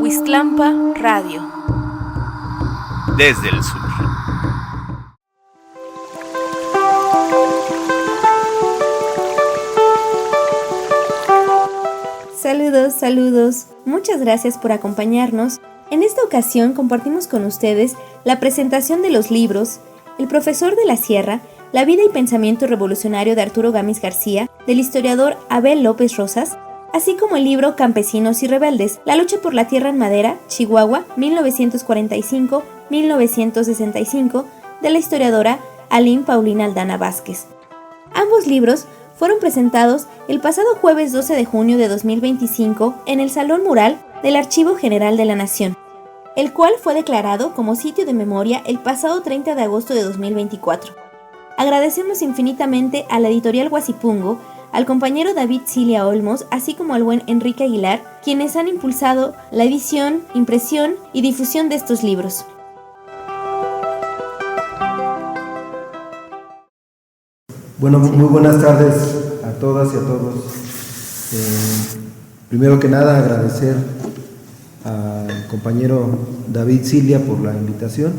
Huixtlampa Radio. Desde el sur. Saludos. Muchas gracias por acompañarnos. En esta ocasión compartimos con ustedes la presentación de los libros El profesor de la sierra, la vida y pensamiento revolucionario de Arturo Gámez García, del historiador Abel López Rosas, así como el libro Campesinos y rebeldes, la lucha por la tierra en madera, Chihuahua, 1945-1965, de la historiadora Aline Paulina Aldana Vázquez. Ambos libros fueron presentados el pasado jueves 12 de junio de 2025 en el Salón Mural del Archivo General de la Nación, el cual fue declarado como sitio de memoria el pasado 30 de agosto de 2024. Agradecemos infinitamente a la editorial Guasipungo, al compañero David Cilia Olmos, así como al buen Enrique Aguilar, quienes han impulsado la edición, impresión y difusión de estos libros. Bueno, muy buenas tardes a todas y a todos. Primero que nada, agradecer al compañero David Cilia por la invitación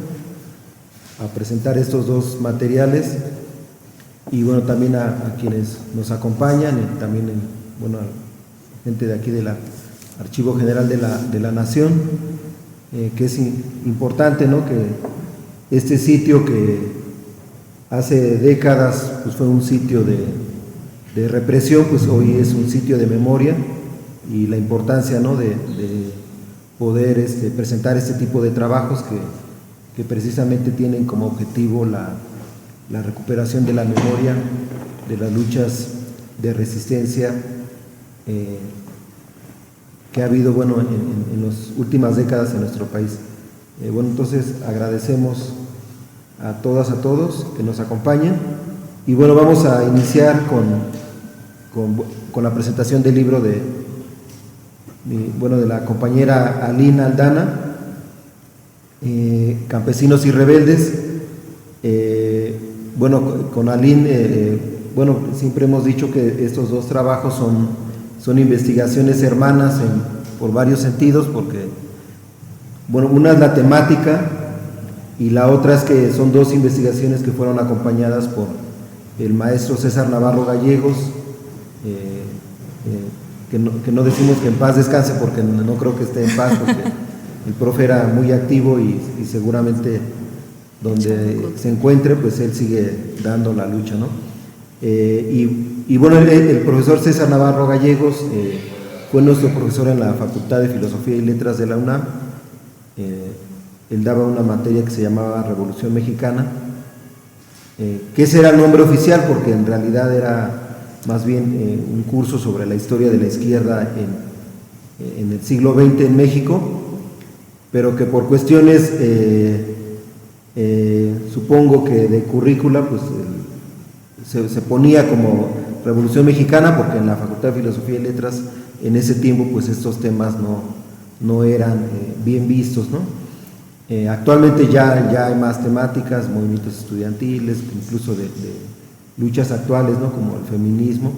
a presentar estos dos materiales y bueno, también a quienes nos acompañan y también a la gente de aquí del Archivo General de la Nación, que es importante, ¿no?, que este sitio que hace décadas pues fue un sitio de represión, pues hoy es un sitio de memoria, y la importancia, ¿no?, de poder presentar este tipo de trabajos que precisamente tienen como objetivo la recuperación de la memoria de las luchas de resistencia que ha habido en las últimas décadas en nuestro país. Entonces agradecemos a todas, a todos que nos acompañen, y bueno, vamos a iniciar con la presentación del libro de la compañera Aline Aldana, Campesinos y rebeldes. Con Aline, siempre hemos dicho que estos dos trabajos son investigaciones hermanas por varios sentidos, porque una es la temática y la otra es que son dos investigaciones que fueron acompañadas por el maestro César Navarro Gallegos, que no decimos que en paz descanse, porque no creo que esté en paz, porque el profe era muy activo y seguramente donde se encuentre, pues él sigue dando la lucha, ¿no? El profesor César Navarro Gallegos fue nuestro profesor en la Facultad de Filosofía y Letras de la UNAM. Él daba una materia que se llamaba Revolución Mexicana, que ese era el nombre oficial, porque en realidad era más bien un curso sobre la historia de la izquierda en el siglo XX en México, pero que por cuestiones supongo que de currícula, pues se ponía como Revolución Mexicana, porque en la Facultad de Filosofía y Letras en ese tiempo pues estos temas no eran bien vistos, ¿no? Actualmente ya hay más temáticas, movimientos estudiantiles, incluso de luchas actuales, ¿no?, como el feminismo,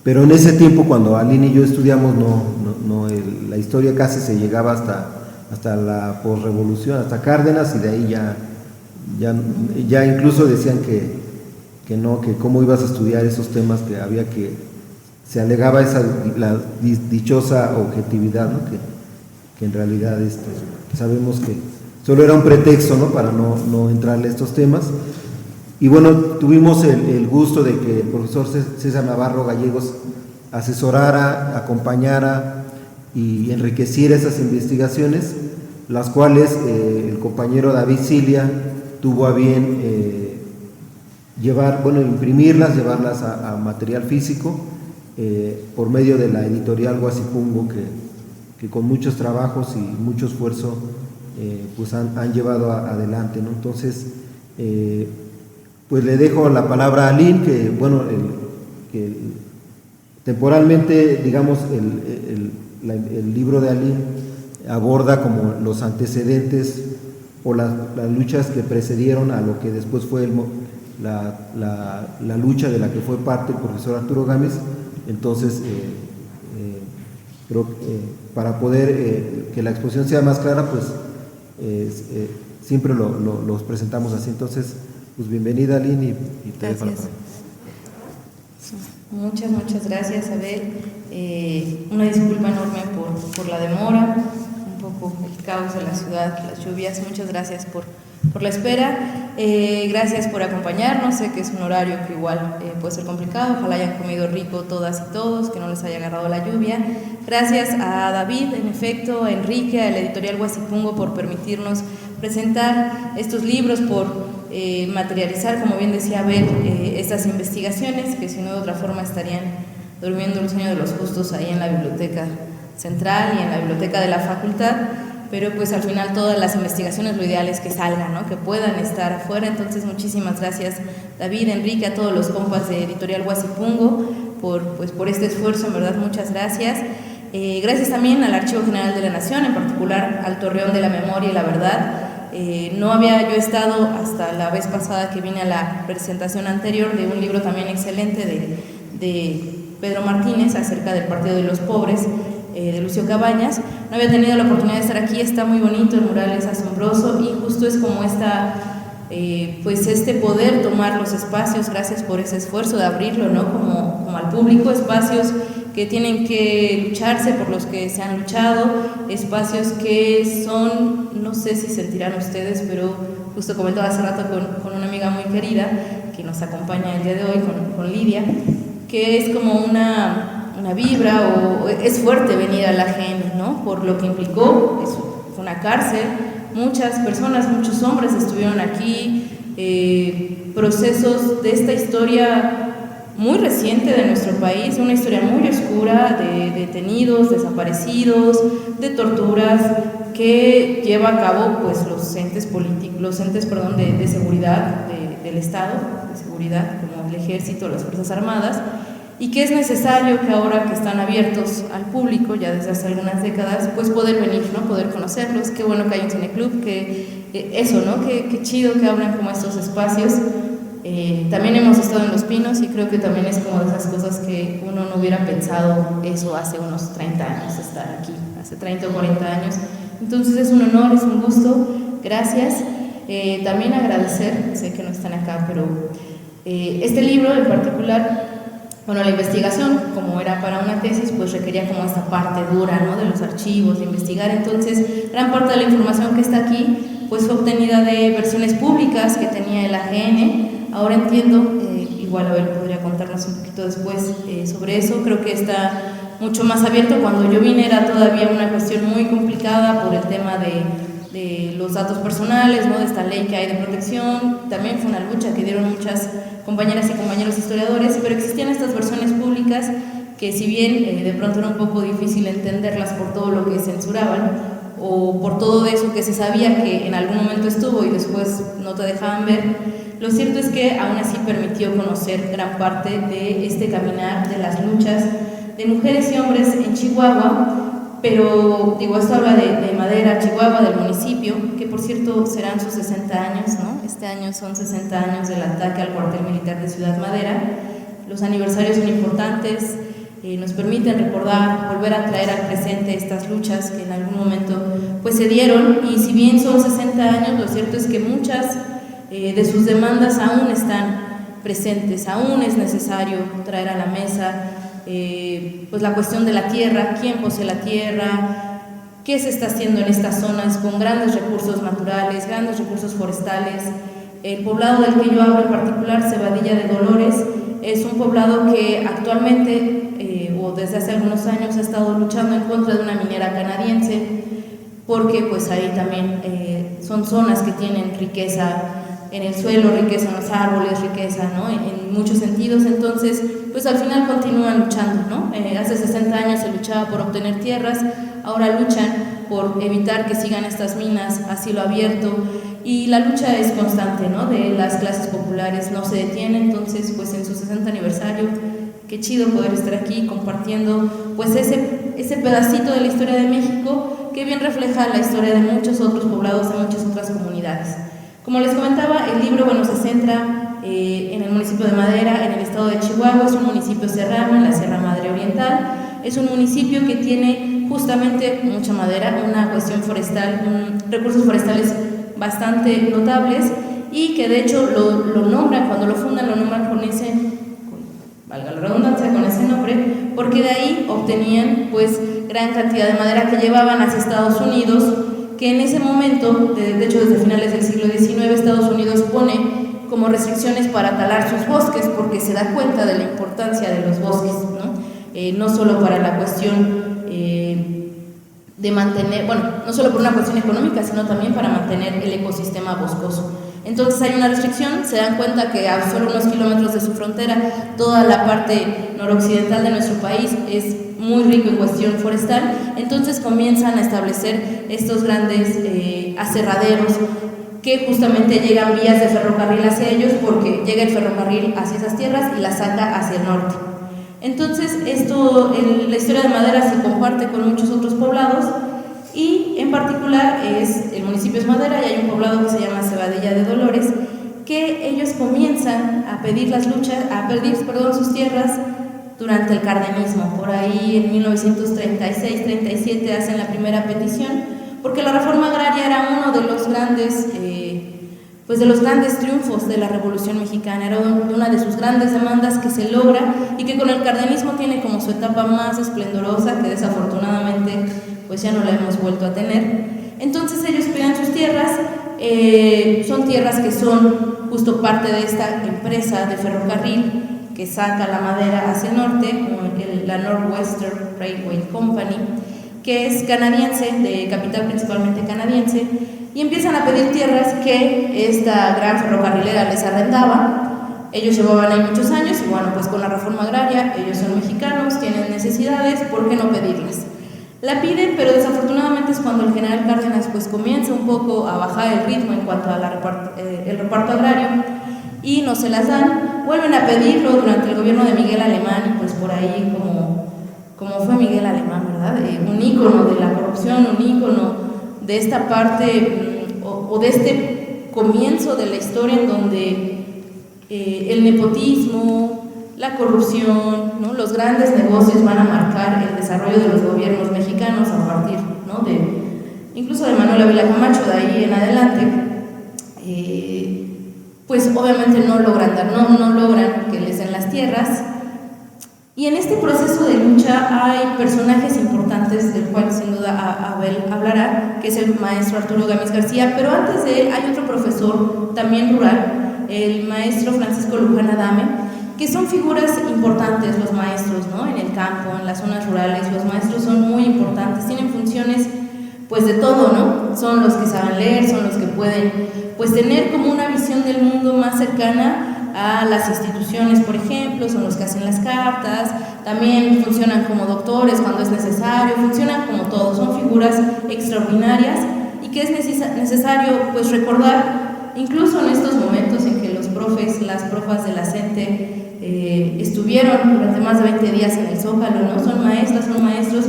pero en ese tiempo, cuando Aline y yo estudiamos, la historia casi se llegaba hasta la posrevolución, hasta Cárdenas, y de ahí ya incluso decían que cómo ibas a estudiar esos temas, que se alegaba la dichosa objetividad, ¿no?, que en realidad sabemos que solo era un pretexto, ¿no?, para no entrarle a estos temas. Y tuvimos el gusto de que el profesor César Navarro Gallegos asesorara, acompañara y enriqueciera esas investigaciones, las cuales el compañero David Cilia tuvo a bien imprimirlas, llevarlas a material físico, por medio de la editorial Guasipungo, que con muchos trabajos y mucho esfuerzo pues han llevado adelante, ¿no? Entonces, pues le dejo la palabra a Aline, que temporalmente, digamos, el libro de Aline aborda como los antecedentes o las luchas que precedieron a lo que después fue la lucha de la que fue parte el profesor Arturo Gámez. Entonces pero para poder que la exposición sea más clara, pues siempre los presentamos así. Entonces, pues bienvenida, Aline, y te dejo la palabra. Muchas gracias, Abel. Una disculpa enorme por la demora, un poco el caos de la ciudad, las lluvias. Muchas gracias por la espera. Gracias por acompañarnos. Sé que es un horario que igual puede ser complicado. Ojalá hayan comido rico todas y todos, que no les haya agarrado la lluvia. Gracias a David, en efecto, a Enrique, a la editorial Huasipungo por permitirnos presentar estos libros, por materializar, como bien decía Abel, estas investigaciones que si no de otra forma estarían durmiendo el sueño de los justos ahí en la biblioteca central y en la biblioteca de la facultad, pero pues al final todas las investigaciones lo ideal es que salgan, ¿no? Que puedan estar afuera. Entonces muchísimas gracias David, Enrique, a todos los compas de editorial Huasipungo por este esfuerzo, en verdad muchas gracias. Gracias también al Archivo General de la Nación, en particular al Torreón de la Memoria y la Verdad. No había yo estado hasta la vez pasada que vine a la presentación anterior de un libro también excelente de Pedro Martínez acerca del Partido de los Pobres, de Lucio Cabañas. No había tenido la oportunidad de estar aquí, está muy bonito, el mural es asombroso y justo es como pues este poder tomar los espacios, gracias por ese esfuerzo de abrirlo, ¿no? como al público, espacios que tienen que lucharse, por los que se han luchado, espacios que son, no sé si sentirán ustedes, pero justo comentaba hace rato con una amiga muy querida que nos acompaña el día de hoy, con Lidia, que es como una vibra, o es fuerte venir a la GN, ¿no? Por lo que implicó, fue una cárcel, muchas personas, muchos hombres estuvieron aquí, procesos de esta historia muy reciente de nuestro país, una historia muy oscura de detenidos, desaparecidos, de torturas que lleva a cabo pues los entes de seguridad del Estado, de seguridad como el Ejército, las Fuerzas Armadas, y que es necesario que ahora que están abiertos al público ya desde hace algunas décadas, pues poder venir, ¿no? Poder conocerlos. Qué bueno que hay un cineclub, que eso, ¿no? Qué chido que abran como estos espacios. También hemos estado en Los Pinos y creo que también es como de esas cosas que uno no hubiera pensado eso hace unos 30 años, estar aquí, hace 30 o 40 años. Entonces es un honor, es un gusto, gracias. También agradecer, sé que no están acá, pero este libro en particular, bueno, la investigación, como era para una tesis, pues requería como esta parte dura, ¿no? De los archivos, de investigar. Entonces, gran parte de la información que está aquí, pues fue obtenida de versiones públicas que tenía el AGN. Ahora entiendo, igual Abel podría contarnos un poquito después sobre eso. Creo que está mucho más abierto. Cuando yo vine era todavía una cuestión muy complicada por el tema de los datos personales, ¿no? De esta ley que hay de protección. También fue una lucha que dieron muchas compañeras y compañeros historiadores, pero existían estas versiones públicas que, si bien de pronto era un poco difícil entenderlas por todo lo que censuraban o por todo eso que se sabía que en algún momento estuvo y después no te dejaban ver, lo cierto es que aún así permitió conocer gran parte de este caminar, de las luchas de mujeres y hombres en Chihuahua. Pero digo, esto habla de Madera, Chihuahua, del municipio, que por cierto serán sus 60 años, ¿no? Este año son 60 años del ataque al cuartel militar de Ciudad Madera. Los aniversarios son importantes, nos permiten recordar, volver a traer al presente estas luchas que en algún momento pues se dieron, y si bien son 60 años, lo cierto es que muchas de sus demandas aún están presentes, aún es necesario traer a la mesa pues la cuestión de la tierra, quién posee la tierra, qué se está haciendo en estas zonas con grandes recursos naturales, grandes recursos forestales. El poblado del que yo hablo en particular, Cebadilla de Dolores, es un poblado que actualmente o desde hace algunos años ha estado luchando en contra de una minera canadiense, porque pues ahí también son zonas que tienen riqueza en el suelo, riqueza en los árboles, riqueza, ¿no? En muchos sentidos. Entonces pues al final continúan luchando, ¿no? Hace 60 años se luchaba por obtener tierras, ahora luchan por evitar que sigan estas minas a cielo abierto, y la lucha es constante, ¿no? De las clases populares no se detiene. Entonces pues en su 60 aniversario, qué chido poder estar aquí compartiendo pues ese pedacito de la historia de México que bien refleja la historia de muchos otros poblados, de muchas otras comunidades. Como les comentaba, el libro, bueno, se centra en el municipio de Madera, en el estado de Chihuahua. Es un municipio serrano, en la Sierra Madre Oriental, es un municipio que tiene justamente mucha madera, una cuestión forestal, recursos forestales bastante notables, y que de hecho lo nombran, cuando lo fundan lo nombran con ese, valga la redundancia, con ese nombre, porque de ahí obtenían pues gran cantidad de madera que llevaban hacia Estados Unidos, que en ese momento, de hecho desde finales del siglo XIX, Estados Unidos pone como restricciones para talar sus bosques, porque se da cuenta de la importancia de los bosques, no solo para la cuestión de mantener, bueno, no solo por una cuestión económica, sino también para mantener el ecosistema boscoso. Entonces hay una restricción, se dan cuenta que a solo unos kilómetros de su frontera, toda la parte noroccidental de nuestro país es muy rico en cuestión forestal, entonces comienzan a establecer estos grandes aserraderos que justamente llegan vías de ferrocarril hacia ellos, porque llega el ferrocarril hacia esas tierras y la saca hacia el norte. Entonces la historia de Madera se comparte con muchos otros poblados, y en particular el municipio es Madera, y hay un poblado que se llama Cebadilla de Dolores, que ellos comienzan a pedir sus tierras durante el cardenismo. Por ahí en 1936-37 hacen la primera petición, porque la reforma agraria era uno de los grandes triunfos de la Revolución Mexicana, era una de sus grandes demandas que se logra, y que con el cardenismo tiene como su etapa más esplendorosa, que desafortunadamente pues ya no la hemos vuelto a tener. Entonces ellos piden sus tierras, son tierras que son justo parte de esta empresa de ferrocarril que saca la madera hacia el norte, la Northwestern Railway Company, que es canadiense, de capital principalmente canadiense, y empiezan a pedir tierras que esta gran ferrocarrilera les arrendaba. Ellos llevaban ahí muchos años, y bueno, pues con la reforma agraria, ellos son mexicanos, tienen necesidades, ¿por qué no pedirlas? La piden, pero desafortunadamente es cuando el general Cárdenas pues comienza un poco a bajar el ritmo en cuanto a el reparto agrario, y no se las dan. Vuelven a pedirlo durante el gobierno de Miguel Alemán, y pues por ahí como fue Miguel Alemán, ¿verdad? Un ícono de la corrupción, un ícono de esta parte o de este comienzo de la historia en donde el nepotismo, la corrupción, los grandes negocios van a marcar el desarrollo de los gobiernos mexicanos a partir, incluso de Manuel Ávila Camacho, de ahí en adelante. Pues obviamente no logran que les den las tierras. Y en este proceso de lucha hay personajes importantes, del cual sin duda Abel hablará, que es el maestro Arturo Gámez García, pero antes de él hay otro profesor también rural, el maestro Francisco Luján Adame, que son figuras importantes los maestros, en el campo, en las zonas rurales. Los maestros son muy importantes, tienen funciones pues de todo, son los que saben leer, son los que pueden pues tener como una visión del mundo más cercana a las instituciones, por ejemplo, son los que hacen las cartas, también funcionan como doctores cuando es necesario, funcionan como todo, son figuras extraordinarias, y que es necesario pues recordar, incluso en estos momentos en que las profas de la CENTE estuvieron durante más de 20 días en el Zócalo, son maestras, son maestros,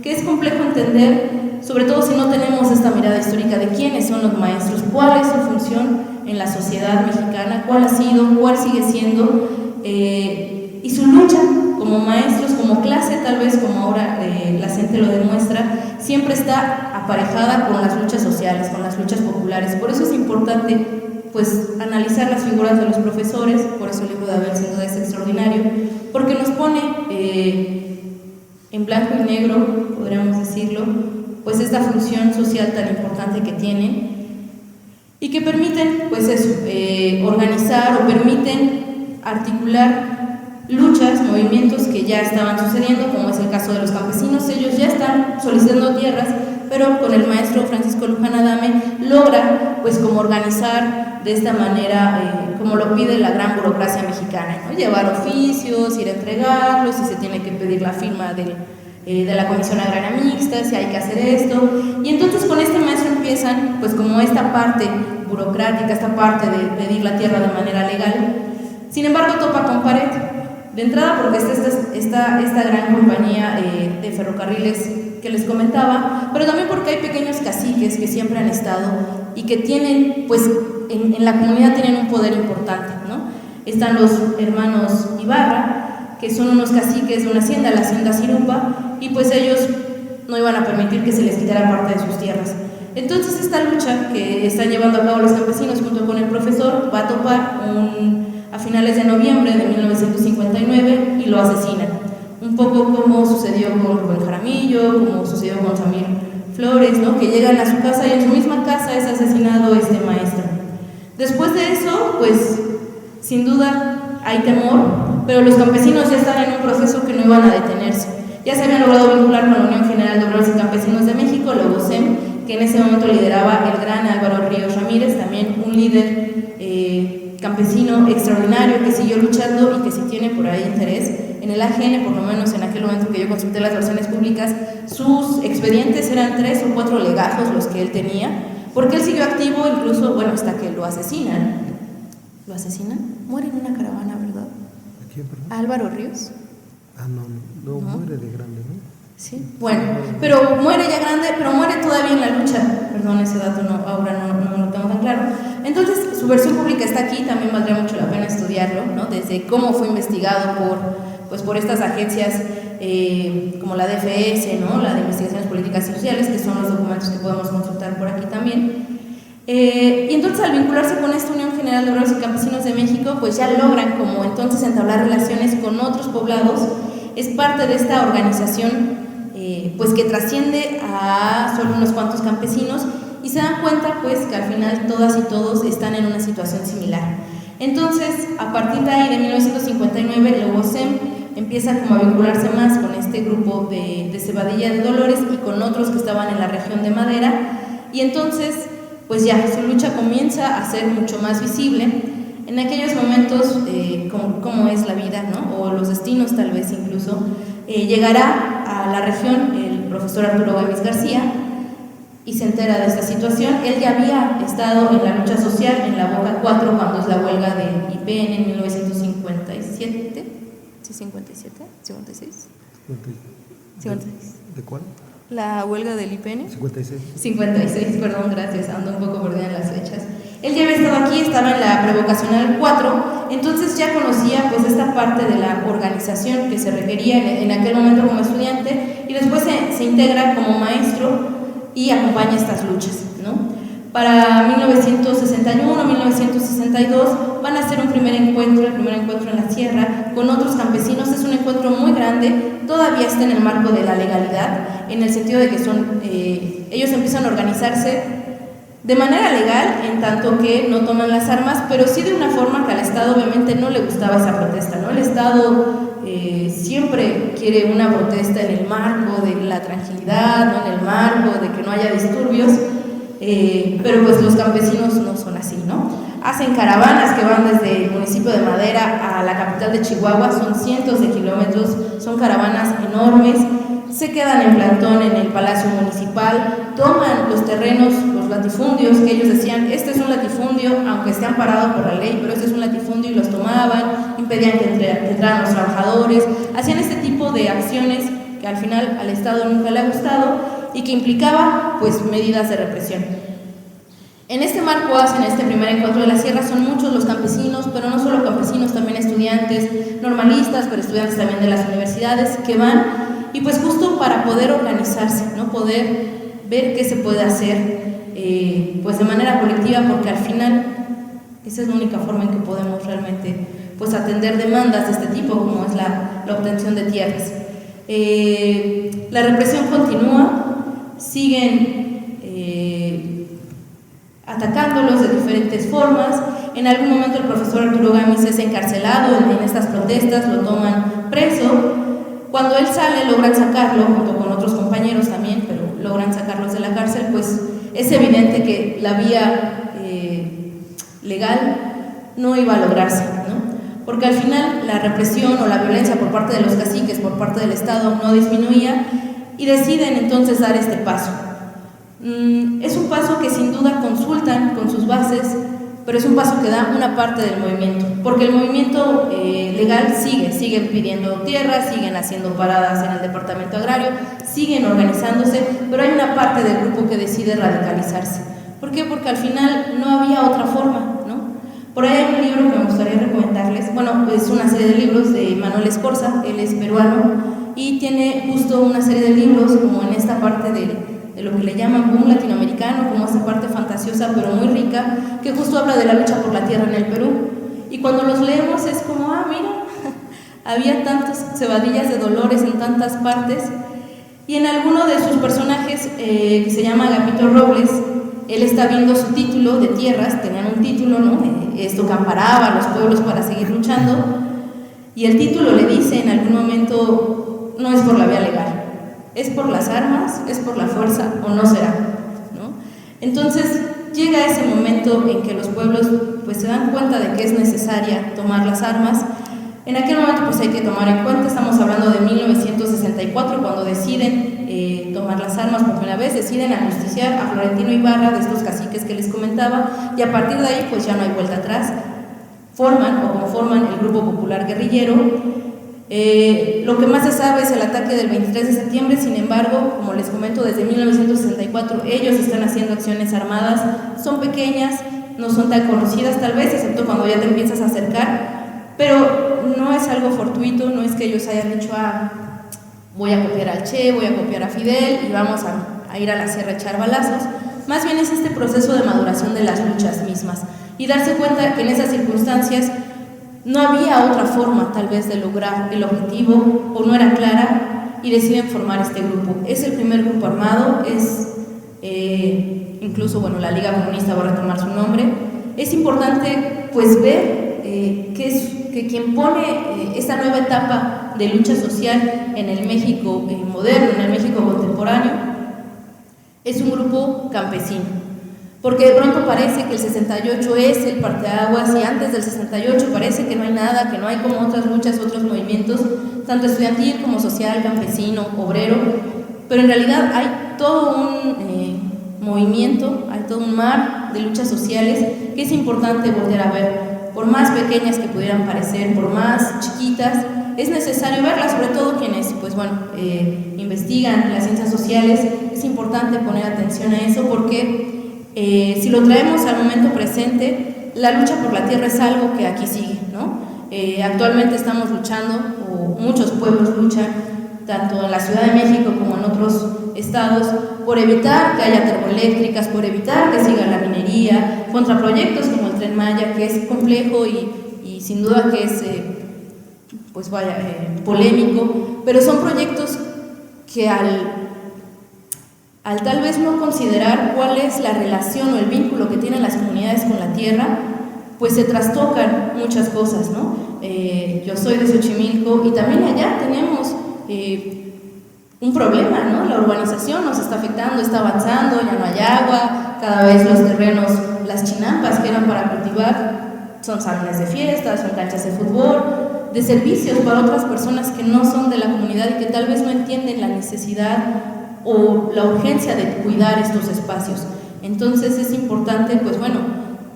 que es complejo entender, sobre todo si no tenemos esta mirada histórica de quiénes son los maestros, cuál es su función en la sociedad mexicana, cuál ha sido, cuál sigue siendo, y su lucha como maestros, como clase, tal vez como ahora la CENTE lo demuestra, siempre está aparejada con las luchas sociales, con las luchas populares. Por eso es importante pues analizar las figuras de los profesores, por eso el libro de Abel sin duda es extraordinario, porque nos pone en blanco y negro, podríamos decirlo, pues esta función social tan importante que tienen, y que permiten pues eso, organizar o permiten articular luchas, movimientos que ya estaban sucediendo, como es el caso de los campesinos. Ellos ya están solicitando tierras, pero con el maestro Francisco Luján Adame logra pues como organizar de esta manera, como lo pide la gran burocracia mexicana, llevar oficios, ir a entregarlos, si se tiene que pedir la firma de la Comisión Agraria Mixta, si hay que hacer esto. Y entonces con este maestro empiezan pues como esta parte burocrática, esta parte de pedir la tierra de manera legal. Sin embargo topa con pared, de entrada porque está esta gran compañía de ferrocarriles que les comentaba, pero también porque hay pequeños caciques que siempre han estado y que tienen, pues en la comunidad tienen un poder importante, Están los hermanos Ibarra, que son unos caciques de una hacienda, la hacienda Cirupa, y pues ellos no iban a permitir que se les quitara parte de sus tierras. Entonces esta lucha que están llevando a cabo los campesinos junto con el profesor va a topar a finales de noviembre de 1959 y lo asesinan. Un poco como sucedió con Rubén Jaramillo, como sucedió con Samir Flores, ¿no? Que llegan a su casa y en su misma casa es asesinado este maestro. Después de eso, pues sin duda hay temor, pero los campesinos ya están en un proceso que no iban a detenerse. Ya se habían logrado vincular con la Unión General de Obreros y Campesinos de México, la UOCEM, que en ese momento lideraba el gran Álvaro Ríos Ramírez, también un líder campesino extraordinario que siguió luchando y que si tiene por ahí interés en el AGN, por lo menos en aquel momento que yo consulté las versiones públicas, sus expedientes eran 3 o 4 legajos los que él tenía, porque él siguió activo incluso, bueno, hasta que lo asesinan. ¿Lo asesinan? Muere en una caravana, ¿verdad? ¿A quién, perdón? Álvaro Ríos. No, muere de grande, ¿no? Sí, bueno, pero muere ya grande, pero muere todavía en la lucha. Perdón, ese dato ahora no lo tengo tan claro. Entonces, su versión pública está aquí, también valdría mucho la pena estudiarlo, ¿no? Desde cómo fue investigado por estas agencias como la DFS, ¿no? La de Investigaciones Políticas y Sociales, que son los documentos que podemos consultar por aquí también. Y entonces, al vincularse con esta Unión General de Obreros y Campesinos de México, pues ya logran como entonces entablar relaciones con otros poblados. Es parte de esta organización pues que trasciende a solo unos cuantos campesinos y se dan cuenta pues que al final todas y todos están en una situación similar. Entonces, a partir de ahí, de 1959, la UOCEM empieza como a vincularse más con este grupo de Cebadilla de Dolores y con otros que estaban en la región de Madera, y entonces pues ya su lucha comienza a ser mucho más visible. En aquellos momentos, como es la vida, ¿no? O los destinos tal vez incluso, llegará a la región el profesor Arturo Gómez García y se entera de esta situación. Él ya había estado en la lucha social en la Boca 4 cuando es la huelga de IPN en 1957. ¿Sí, 57? ¿56? 56. ¿De cuál? La huelga del IPN. 56. 56, perdón, gracias, ando un poco perdida en las fechas. Él ya había estado aquí, estaba en la prevocacional 4, entonces ya conocía pues esta parte de la organización que se requería en aquel momento como estudiante, y después se integra como maestro y acompaña estas luchas, ¿no? Para 1961, 1962 van a hacer el primer encuentro en la sierra con otros campesinos. Es un encuentro muy grande, todavía está en el marco de la legalidad, en el sentido de que ellos empiezan a organizarse de manera legal, en tanto que no toman las armas, pero sí de una forma que al Estado obviamente no le gustaba esa protesta, ¿no? El Estado siempre quiere una protesta en el marco de la tranquilidad, ¿no? En el marco de que no haya disturbios, pero pues los campesinos no son así, ¿no? Hacen caravanas que van desde el municipio de Madera a la capital de Chihuahua, son cientos de kilómetros, son caravanas enormes, se quedan en plantón en el Palacio Municipal, toman los terrenos, los latifundios, que ellos decían, este es un latifundio, aunque esté amparado por la ley, pero este es un latifundio, y los tomaban, impedían que entraran los trabajadores, hacían este tipo de acciones que al final al Estado nunca le ha gustado y que implicaba pues medidas de represión. En este marco hacen este primer encuentro de la sierra, son muchos los campesinos, pero no solo campesinos, también estudiantes normalistas, pero estudiantes también de las universidades que van, y pues justo para poder organizarse, ¿no? Poder ver qué se puede hacer pues de manera colectiva, porque al final esa es la única forma en que podemos realmente pues atender demandas de este tipo, como es la obtención de tierras. La represión continúa, siguen atacándolos de diferentes formas. En algún momento el profesor Arturo Gámez es encarcelado en estas protestas, lo toman preso. Cuando él sale logran sacarlo, junto con otros compañeros también, pero logran sacarlos de la cárcel, pues es evidente que la vía legal no iba a lograrse, ¿no? Porque al final la represión o la violencia por parte de los caciques, por parte del Estado, no disminuía, y deciden entonces dar este paso. Es un paso que sin duda consultan con sus bases, pero es un paso que da una parte del movimiento, porque el movimiento legal sigue pidiendo tierras, siguen haciendo paradas en el departamento agrario, siguen organizándose, pero hay una parte del grupo que decide radicalizarse. ¿Por qué? Porque al final no había otra forma, ¿no? Por ahí hay un libro que me gustaría recomendarles, bueno, es una serie de libros de Manuel Escorza, él es peruano, y tiene justo una serie de libros como en esta parte de lo que le llaman boom latinoamericano, como esta parte fantasiosa pero muy rica, que justo habla de la lucha por la tierra en el Perú. Y cuando los leemos es como, mira, había tantas cebadillas de dolores en tantas partes. Y en alguno de sus personajes, que se llama Agapito Robles, él está viendo su título de tierras, tenían un título, ¿no? Esto que amparaba a los pueblos para seguir luchando, y el título le dice en algún momento, no es por la vía legal, es por las armas, es por la fuerza o no será, ¿no? Entonces llega ese momento en que los pueblos pues se dan cuenta de que es necesaria tomar las armas. En aquel momento pues hay que tomar en cuenta, estamos hablando de 1964, cuando deciden tomar las armas por primera vez, deciden ajusticiar a Florentino Ibarra, de estos caciques que les comentaba, y a partir de ahí pues ya no hay vuelta atrás, conforman el Grupo Popular Guerrillero. Lo que más se sabe es el ataque del 23 de septiembre, sin embargo, como les comento, desde 1964 ellos están haciendo acciones armadas, son pequeñas, no son tan conocidas tal vez, excepto cuando ya te empiezas a acercar, pero no es algo fortuito, no es que ellos hayan dicho, voy a copiar al Che, voy a copiar a Fidel y vamos a ir a la sierra a echar balazos. Más bien es este proceso de maduración de las luchas mismas y darse cuenta que en esas circunstancias no había otra forma tal vez de lograr el objetivo o no era clara y deciden formar este grupo. Es el primer grupo armado, es incluso bueno, la Liga Comunista va a retomar su nombre. Es importante pues ver que quien pone esta nueva etapa de lucha social en el México moderno, en el México contemporáneo, es un grupo campesino. Porque de pronto parece que el 68 es el parteaguas y antes del 68 parece que no hay nada, que no hay como otras luchas, otros movimientos, tanto estudiantil como social, campesino, obrero, pero en realidad hay todo un movimiento, hay todo un mar de luchas sociales que es importante volver a ver. Por más pequeñas que pudieran parecer, por más chiquitas, es necesario verlas, sobre todo quienes pues bueno, investigan las ciencias sociales, es importante poner atención a eso porque si lo traemos al momento presente, la lucha por la tierra es algo que aquí sigue, ¿no? Actualmente estamos luchando, o muchos pueblos luchan, tanto en la Ciudad de México como en otros estados, por evitar que haya termoeléctricas, por evitar que siga la minería, contra proyectos como el Tren Maya, que es complejo y sin duda que es polémico, pero son proyectos que al tal vez no considerar cuál es la relación o el vínculo que tienen las comunidades con la tierra, pues se trastocan muchas cosas, ¿no? Yo soy de Xochimilco y también allá tenemos un problema, ¿no? La urbanización nos está afectando, está avanzando, ya no hay agua, cada vez los terrenos, las chinampas que eran para cultivar, son salones de fiestas, son canchas de fútbol, de servicios para otras personas que no son de la comunidad y que tal vez no entienden la necesidad o la urgencia de cuidar estos espacios. Entonces es importante, pues bueno,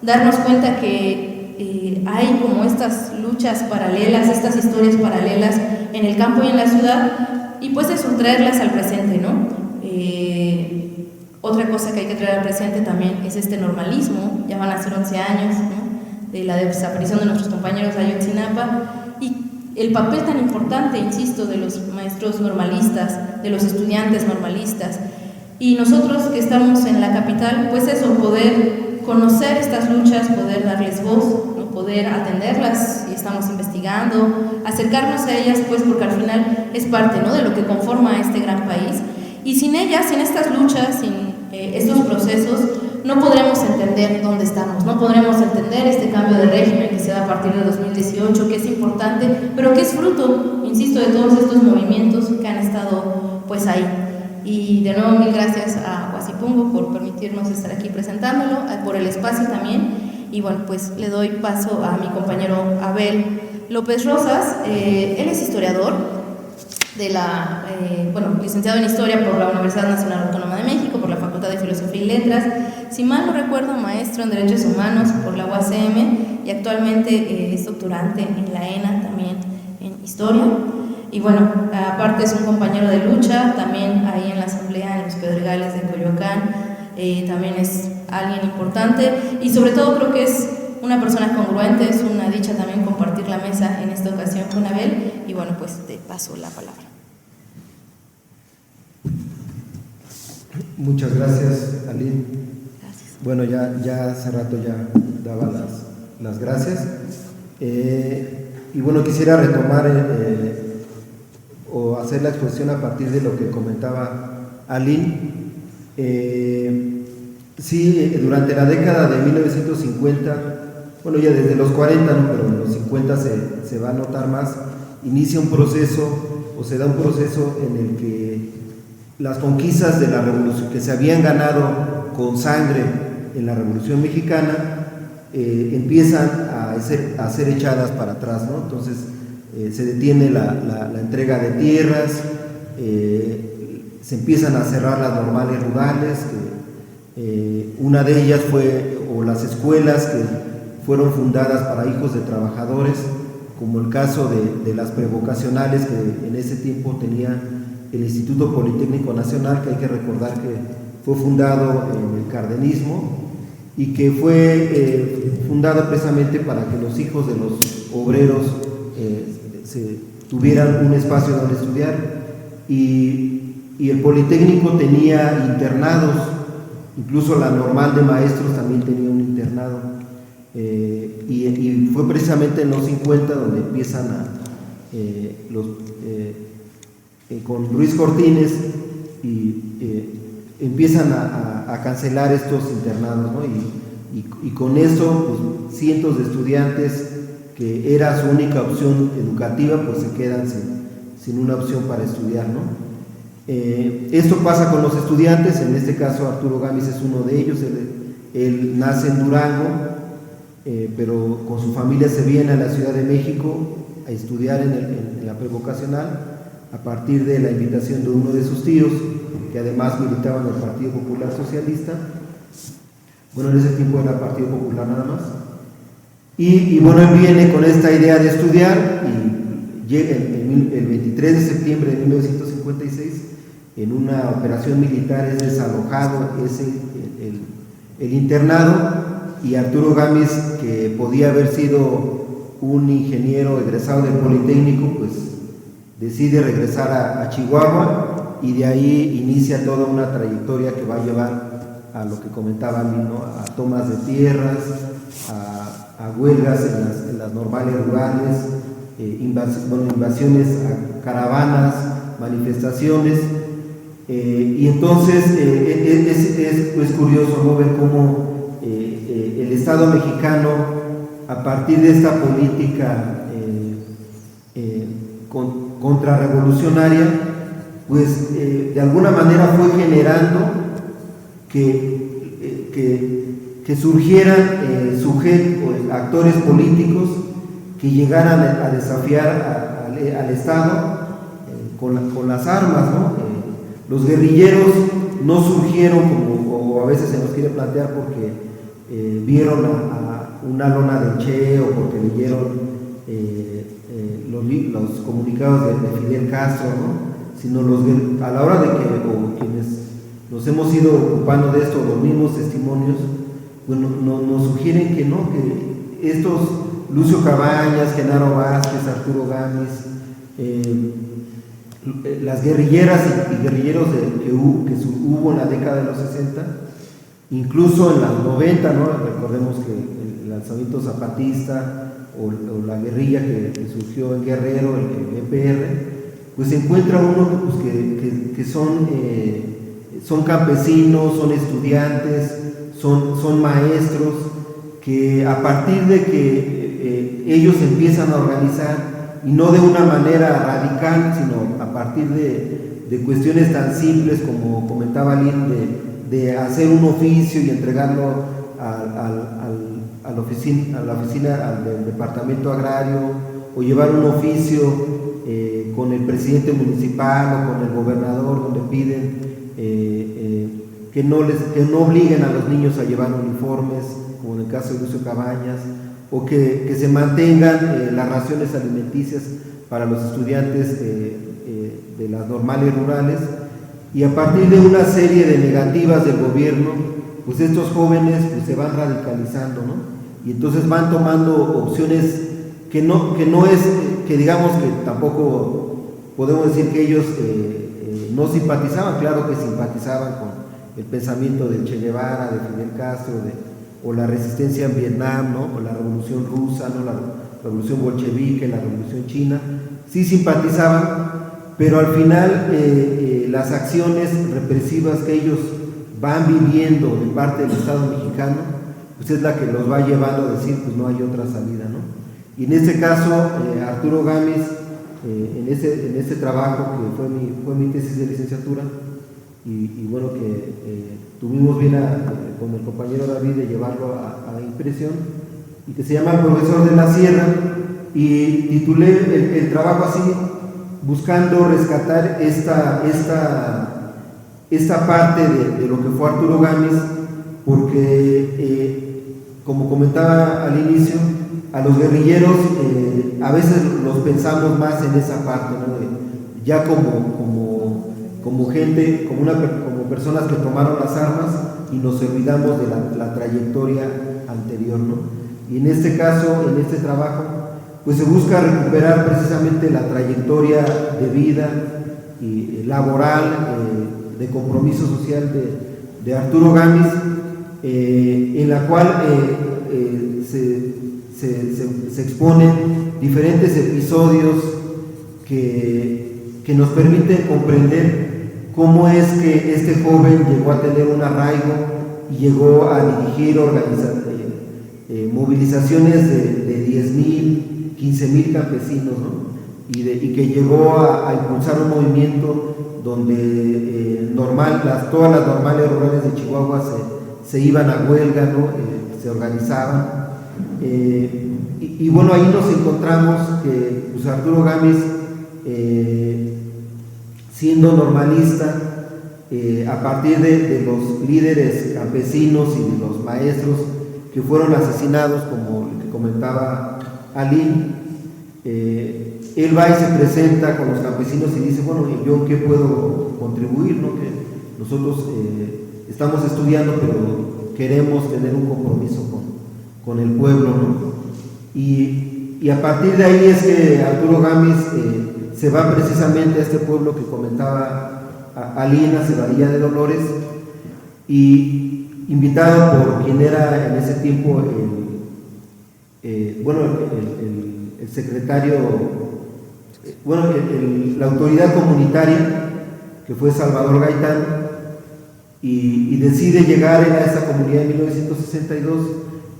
darnos cuenta que hay como estas luchas paralelas, estas historias paralelas en el campo y en la ciudad, y pues eso, traerlas al presente, ¿no? Otra cosa que hay que traer al presente también es este normalismo, ya van a ser 11 años, ¿no?, de la desaparición de nuestros compañeros de Ayotzinapa, y el papel tan importante, insisto, de los maestros normalistas, de los estudiantes normalistas, y nosotros que estamos en la capital, pues eso, poder conocer estas luchas, poder darles voz, ¿no?, poder atenderlas si estamos investigando, acercarnos a ellas, pues porque al final es parte, ¿no?, de lo que conforma este gran país, y sin ellas, sin estas luchas, sin estos procesos, no podremos entender dónde estamos, no podremos entender este cambio de régimen que se da a partir de 2018, que es importante, pero que es fruto, insisto, de todos estos movimientos que han estado pues ahí. Y de nuevo mil gracias a Huasipungo por permitirnos estar aquí presentándolo, por el espacio también, y bueno, pues le doy paso a mi compañero Abel López Rosas. Él es historiador, licenciado en Historia por la Universidad Nacional Autónoma de México, por la Facultad de Filosofía y Letras, si mal no recuerdo, maestro en Derechos Humanos por la UACM, y actualmente es doctorante en la ENA, también en Historia. Y bueno, aparte es un compañero de lucha, también ahí en la asamblea en los Pedregales de Coyoacán, también es alguien importante, y sobre todo creo que es una persona congruente. Es una dicha también compartir la mesa en esta ocasión con Abel, y bueno, pues te paso la palabra. Muchas gracias, Aline. Gracias. Bueno, ya hace rato ya daba las gracias. Y bueno, quisiera retomar o hacer la exposición a partir de lo que comentaba Aline. Sí, durante la década de 1950, bueno, ya desde los 40, ¿no? Pero en los 50 se va a notar más, inicia un proceso, o se da un proceso en el que las conquistas de la revolución que se habían ganado con sangre en la Revolución Mexicana empiezan a ser echadas para atrás, ¿no? Entonces se detiene la entrega de tierras, se empiezan a cerrar las normales rurales, una de ellas fue, o las escuelas que fueron fundadas para hijos de trabajadores, como el caso de las prevocacionales que en ese tiempo tenía el Instituto Politécnico Nacional, que hay que recordar que fue fundado en el cardenismo y que fue fundado precisamente para que los hijos de los obreros tuvieran un espacio donde estudiar, y el Politécnico tenía internados, incluso la normal de maestros también tenía un internado, y fue precisamente en los 50 donde empiezan con Ruiz Cortines empiezan a cancelar estos internados, ¿no? Y con eso pues, cientos de estudiantes que era su única opción educativa pues se quedan sin una opción para estudiar, ¿no? Esto pasa con los estudiantes. En este caso Arturo Gámez es uno de ellos. Él nace en Durango, pero con su familia se viene a la Ciudad de México a estudiar en la prevocacional, a partir de la invitación de uno de sus tíos, que además militaba en el Partido Popular Socialista. Bueno, en ese tiempo era Partido Popular nada más. Y bueno, él viene con esta idea de estudiar y llega el 23 de septiembre de 1956, en una operación militar es desalojado el internado, y Arturo Gámez, que podía haber sido un ingeniero egresado del Politécnico, pues decide regresar a Chihuahua, y de ahí inicia toda una trayectoria que va a llevar a lo que comentaba Lino, ¿no? A tomas de tierras, a huelgas en las normales rurales, invasiones a caravanas, manifestaciones, y entonces es curioso, ¿no? Ver cómo el Estado mexicano, a partir de esta política contrarrevolucionaria, pues de alguna manera fue generando que surgieran actores políticos que llegaran a desafiar al Estado con las armas, ¿no? Los guerrilleros no surgieron como a veces se nos quiere plantear porque vieron a una lona del Che o porque leyeron los comunicados de Fidel Castro, ¿no? Sino a la hora de que quienes nos hemos ido ocupando de esto, los mismos testimonios, bueno, nos sugieren que no, que estos Lucio Cabañas, Genaro Vázquez, Arturo Gámez, las guerrilleras y guerrilleros que hubo en la década de los 60, incluso en los 90, ¿no? Recordemos que el alzamiento zapatista o la guerrilla que surgió en Guerrero, el EPR, pues se encuentra uno pues, que son campesinos, son estudiantes, son maestros, que a partir de que ellos empiezan a organizar, y no de una manera radical, sino a partir de cuestiones tan simples como comentaba Lynn, de hacer un oficio y entregarlo a la oficina del departamento agrario, o llevar un oficio con el presidente municipal o con el gobernador, donde piden que no obliguen a los niños a llevar uniformes, como en el caso de Lucio Cabañas, o que se mantengan las raciones alimenticias para los estudiantes de las normales rurales, y a partir de una serie de negativas del gobierno, pues estos jóvenes pues, se van radicalizando, ¿no? Y entonces van tomando opciones que no es, que digamos que tampoco podemos decir que ellos no simpatizaban, claro que simpatizaban con el pensamiento de Che Guevara, de Fidel Castro, o la resistencia en Vietnam, ¿no? O la revolución rusa, ¿no? La revolución bolchevique, la revolución china, sí simpatizaban, pero al final las acciones represivas que ellos van viviendo de parte del Estado mexicano, pues es la que los va llevando a decir, pues no hay otra salida, ¿no? Y en este caso, Arturo Gámez, en ese trabajo que fue mi tesis de licenciatura, y bueno, que tuvimos bien con el compañero David de llevarlo a impresión, y que se llama El profesor de la sierra, y titulé el trabajo así, buscando rescatar esta parte de lo que fue Arturo Gámez, porque como comentaba al inicio, a los guerrilleros a veces los pensamos más en esa parte, ¿no? Ya como gente, como personas que tomaron las armas, y nos olvidamos de la trayectoria anterior, ¿no? Y en este caso, en este trabajo, pues se busca recuperar precisamente la trayectoria de vida y laboral, de compromiso social de Arturo Gámez, en la cual se exponen diferentes episodios que nos permiten comprender cómo es que este joven llegó a tener un arraigo y llegó a dirigir movilizaciones de 10,000, 15,000 campesinos, ¿no? Y que llegó a impulsar un movimiento donde todas las normales rurales de Chihuahua se iban a huelga, ¿no? Se organizaban. Y bueno, ahí nos encontramos que pues, Arturo Gámez, siendo normalista, a partir de los líderes campesinos y de los maestros que fueron asesinados, como el que comentaba Aline, él va y se presenta con los campesinos y dice, bueno, ¿yo qué puedo contribuir, ¿no? Que nosotros estamos estudiando, pero queremos tener un compromiso con el pueblo, ¿no? Y a partir de ahí es que Arturo Gámez se va precisamente a este pueblo que comentaba Aline, a Cebadilla de Dolores, y invitado por quien era en ese tiempo el secretario, la autoridad comunitaria, que fue Salvador Gaitán, y decide llegar a esa comunidad en 1962,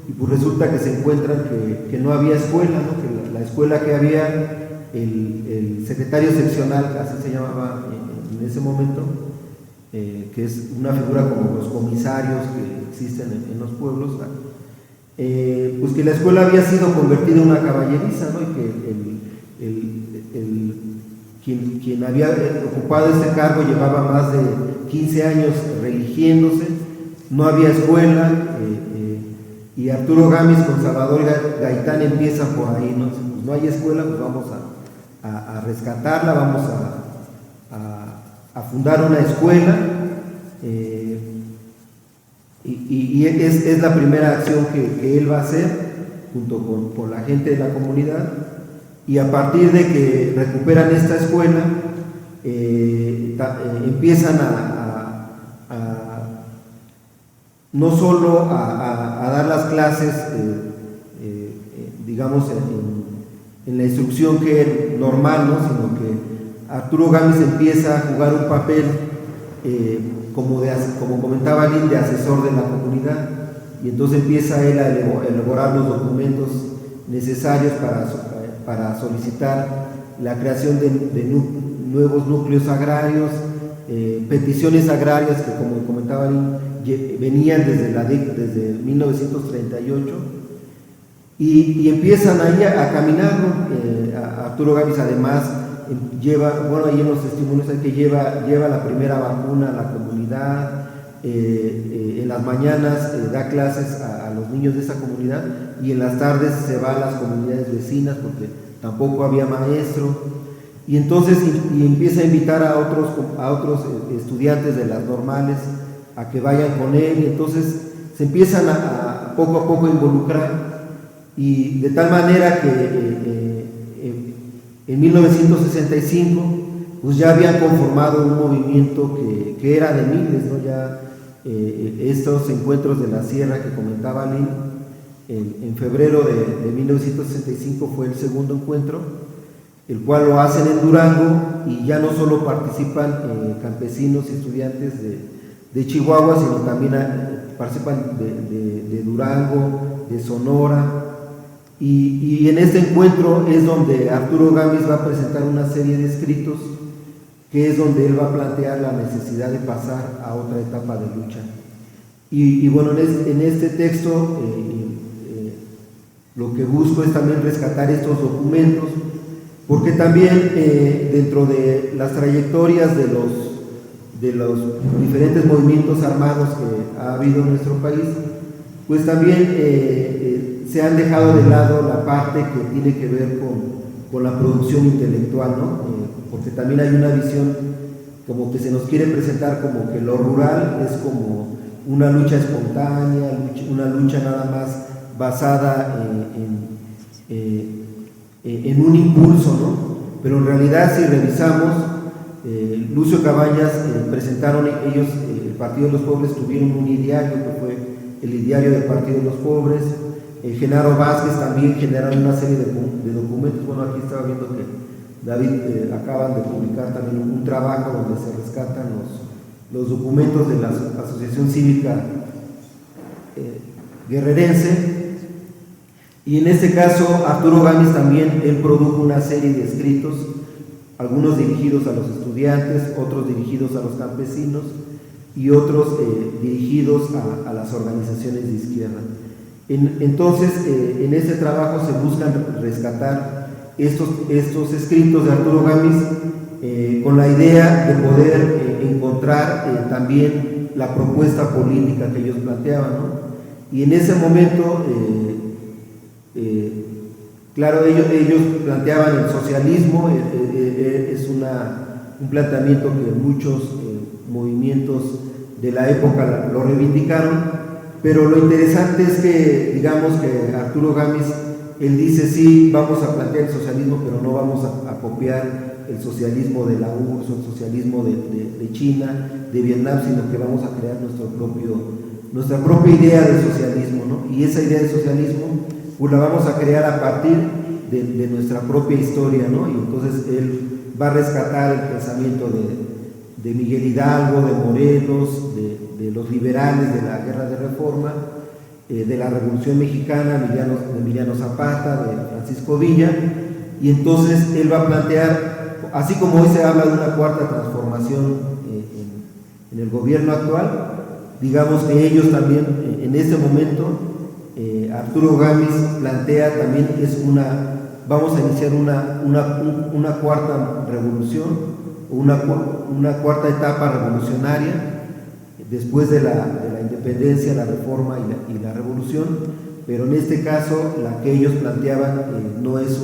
y pues resulta que se encuentran que no había escuela, ¿no? Que la escuela que había, el secretario seccional, así se llamaba en ese momento, que es una figura como los comisarios que existen en los pueblos, pues que la escuela había sido convertida en una caballeriza, ¿no? Y que quien había ocupado ese cargo llevaba más de 15 años religiéndose, no había escuela, y Arturo Gámez con Salvador Gaitán empiezan por ahí, ¿no? Pues no hay escuela, pues vamos a rescatarla, vamos a fundar una escuela, y es la primera acción que él va a hacer junto con la gente de la comunidad, y a partir de que recuperan esta escuela, empiezan no solo a dar las clases, digamos, en la instrucción que es normal, ¿no? Sino que Arturo Gámez empieza a jugar un papel, como comentaba Aline, de asesor de la comunidad, y entonces empieza él a elaborar los documentos necesarios para solicitar la creación de nuevos núcleos agrarios, peticiones agrarias que, como comentaba Aline, venían desde 1938, y empiezan ahí a caminar, ¿no? Arturo Gámez además ahí en los testimonios hay que lleva la primera vacuna a la comunidad, en las mañanas da clases a los niños de esa comunidad, y en las tardes se va a las comunidades vecinas porque tampoco había maestro, y entonces empieza a invitar a otros estudiantes de las normales a que vayan con él, y entonces se empiezan a poco involucrar, y de tal manera que en 1965 pues ya habían conformado un movimiento que era de miles, ¿no? Ya estos encuentros de la sierra que comentaba Lynn, en febrero de 1965 fue el segundo encuentro, el cual lo hacen en Durango, y ya no solo participan campesinos y estudiantes de Chihuahua, sino también participan de Durango, de Sonora, y en este encuentro es donde Arturo Gámez va a presentar una serie de escritos, que es donde él va a plantear la necesidad de pasar a otra etapa de lucha. Y bueno, en este texto lo que busco es también rescatar estos documentos, porque también dentro de las trayectorias de los diferentes movimientos armados que ha habido en nuestro país, pues también se han dejado de lado la parte que tiene que ver con la producción intelectual, ¿no? Porque también hay una visión como que se nos quiere presentar como que lo rural es como una lucha espontánea, una lucha nada más basada en un impulso, ¿no? Pero en realidad, si revisamos, Lucio Cabañas presentaron ellos, el Partido de los Pobres tuvieron un ideario que fue el ideario del Partido de los Pobres. Genaro Vázquez también generaron una serie de documentos. Bueno, aquí estaba viendo que David acaban de publicar también un trabajo donde se rescatan los documentos de la Asociación Cívica Guerrerense. Y en este caso, Arturo Gámez también, él produjo una serie de escritos, algunos dirigidos a los estudiantes, otros dirigidos a los campesinos y otros dirigidos a las organizaciones de izquierda. Entonces, en este trabajo se buscan rescatar estos escritos de Arturo Gámez con la idea de poder encontrar también la propuesta política que ellos planteaban, ¿no? Y en ese momento, claro, ellos planteaban el socialismo, es un planteamiento que muchos movimientos de la época lo reivindicaron, pero lo interesante es que, digamos que Arturo Gámez, él dice, sí, vamos a plantear el socialismo, pero no vamos a copiar el socialismo de la URSS o el socialismo de China, de Vietnam, sino que vamos a crear nuestra propia idea de socialismo, ¿no? Y esa idea de socialismo pues la vamos a crear a partir de nuestra propia historia, ¿no? Y entonces él va a rescatar el pensamiento de Miguel Hidalgo, de Morelos, de los liberales de la Guerra de Reforma, de la Revolución Mexicana, de Emiliano Zapata, de Francisco Villa, y entonces él va a plantear, así como hoy se habla de una cuarta transformación en el gobierno actual, digamos que ellos también en este momento, Arturo Gámez plantea también vamos a iniciar una cuarta revolución, una cuarta etapa revolucionaria, después de la independencia, la reforma y la revolución, pero en este caso la que ellos planteaban no es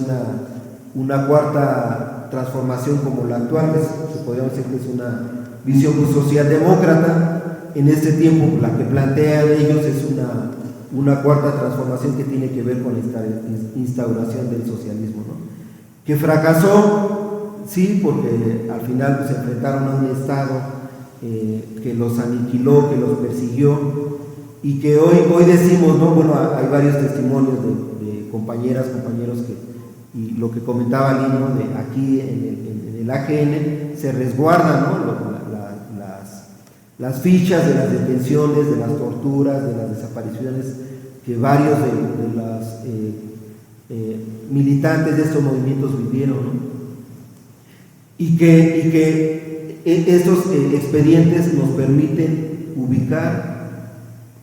una cuarta transformación como la actual, se podría decir que es una visión socialdemócrata. En este tiempo la que plantean ellos es una cuarta transformación que tiene que ver con esta instauración del socialismo, ¿no? Que fracasó, sí, porque al final se enfrentaron a un Estado que los aniquiló, que los persiguió, y que hoy decimos, ¿no? Bueno, hay varios testimonios de compañeros y lo que comentaba Lino, de aquí en el AGN se resguardan, ¿no? Las fichas de las detenciones, de las torturas, de las desapariciones que varios de los militantes de estos movimientos vivieron, ¿no? Y que estos expedientes nos permiten ubicar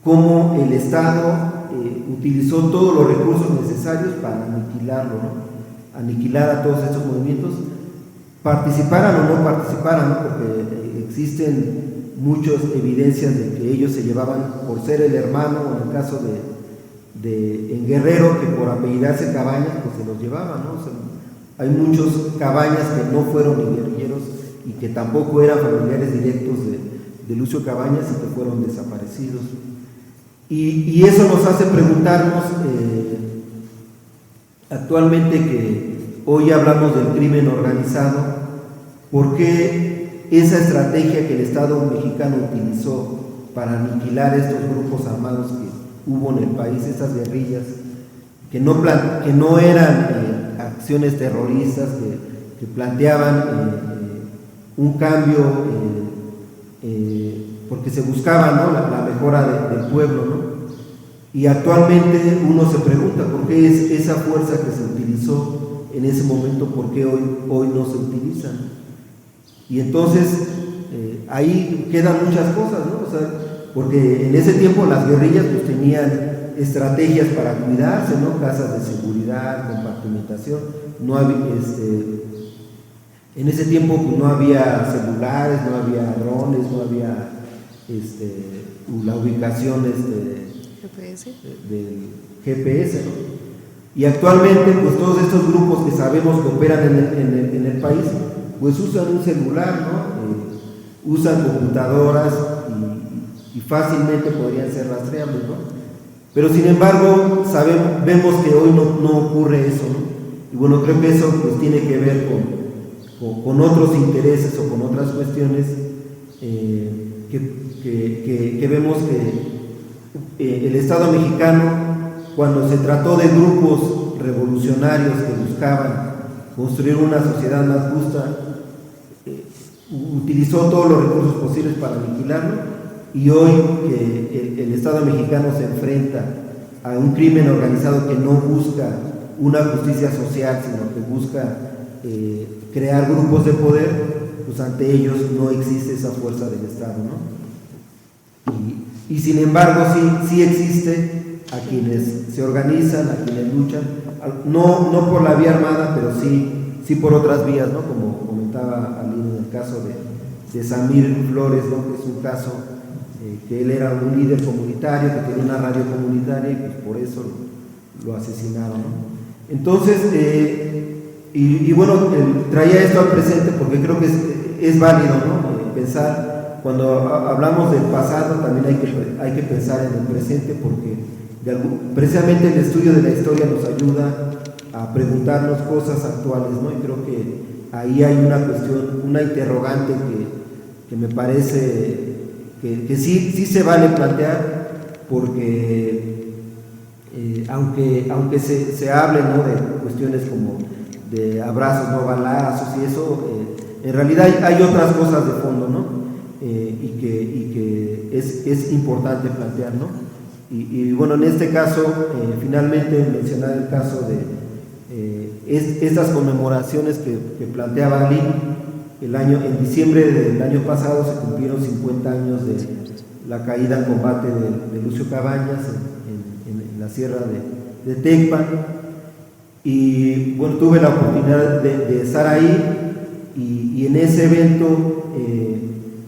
cómo el Estado utilizó todos los recursos necesarios para aniquilarlo, ¿no? Aniquilar a todos estos movimientos, participaran o no participaran, ¿no? Porque existen muchas evidencias de que ellos se llevaban, por ser el hermano, en el caso en Guerrero, que por apellidarse Cabañas, pues se los llevaban, ¿no? O sea, hay muchos Cabañas que no fueron ni guerrilleros y que tampoco eran familiares directos de Lucio Cabañas y que fueron desaparecidos. Y eso nos hace preguntarnos actualmente que hoy hablamos del crimen organizado, ¿por qué esa estrategia que el Estado mexicano utilizó para aniquilar estos grupos armados que hubo en el país, estas guerrillas, que no eran acciones terroristas, que planteaban un cambio porque se buscaba, ¿no?, la mejora del pueblo, ¿no? Y actualmente uno se pregunta por qué es esa fuerza que se utilizó en ese momento, por qué hoy no se utiliza. Y entonces ahí quedan muchas cosas, ¿no? O sea, porque en ese tiempo las guerrillas pues tenían estrategias para cuidarse, ¿no? Casas de seguridad, compartimentación, no había, en ese tiempo pues no había celulares, no había drones, no había la ubicación GPS. del GPS, ¿no? Y actualmente pues todos estos grupos que sabemos que operan en el país pues usan un celular, ¿no? Usan computadoras y fácilmente podrían ser rastreables, ¿no? Pero sin embargo vemos que hoy no ocurre eso, ¿no? Y bueno, creo que eso pues tiene que ver con otros intereses o con otras cuestiones que vemos que el Estado mexicano, cuando se trató de grupos revolucionarios que buscaban construir una sociedad más justa, utilizó todos los recursos posibles para aniquilarlo, y hoy que el Estado mexicano se enfrenta a un crimen organizado que no busca una justicia social, sino que busca crear grupos de poder, pues ante ellos no existe esa fuerza del Estado, ¿no? Y sin embargo sí existe a quienes se organizan, a quienes luchan, no por la vía armada, pero sí por otras vías, ¿no? Como comentaba Aline en el caso de Samir Flores, ¿no? Que es un caso que él era un líder comunitario, que tenía una radio comunitaria y pues por eso lo asesinaron, ¿no? Entonces, y bueno, traía esto al presente porque creo que es válido, ¿no? Pensar. Cuando hablamos del pasado también hay que pensar en el presente, porque precisamente el estudio de la historia nos ayuda a preguntarnos cosas actuales, ¿no? Y creo que ahí hay una cuestión, una interrogante que me parece que sí se vale plantear, porque aunque se hable, ¿no?, de cuestiones como de abrazos, no balazos y eso, en realidad hay otras cosas de fondo, ¿no? Y que es importante plantear, ¿no? Y bueno, en este caso, finalmente mencionar el caso de estas conmemoraciones que planteaba Ali. En diciembre del año pasado se cumplieron 50 años de la caída en combate de Lucio Cabañas en la sierra de Tecpan, y bueno, tuve la oportunidad de estar ahí y en ese evento,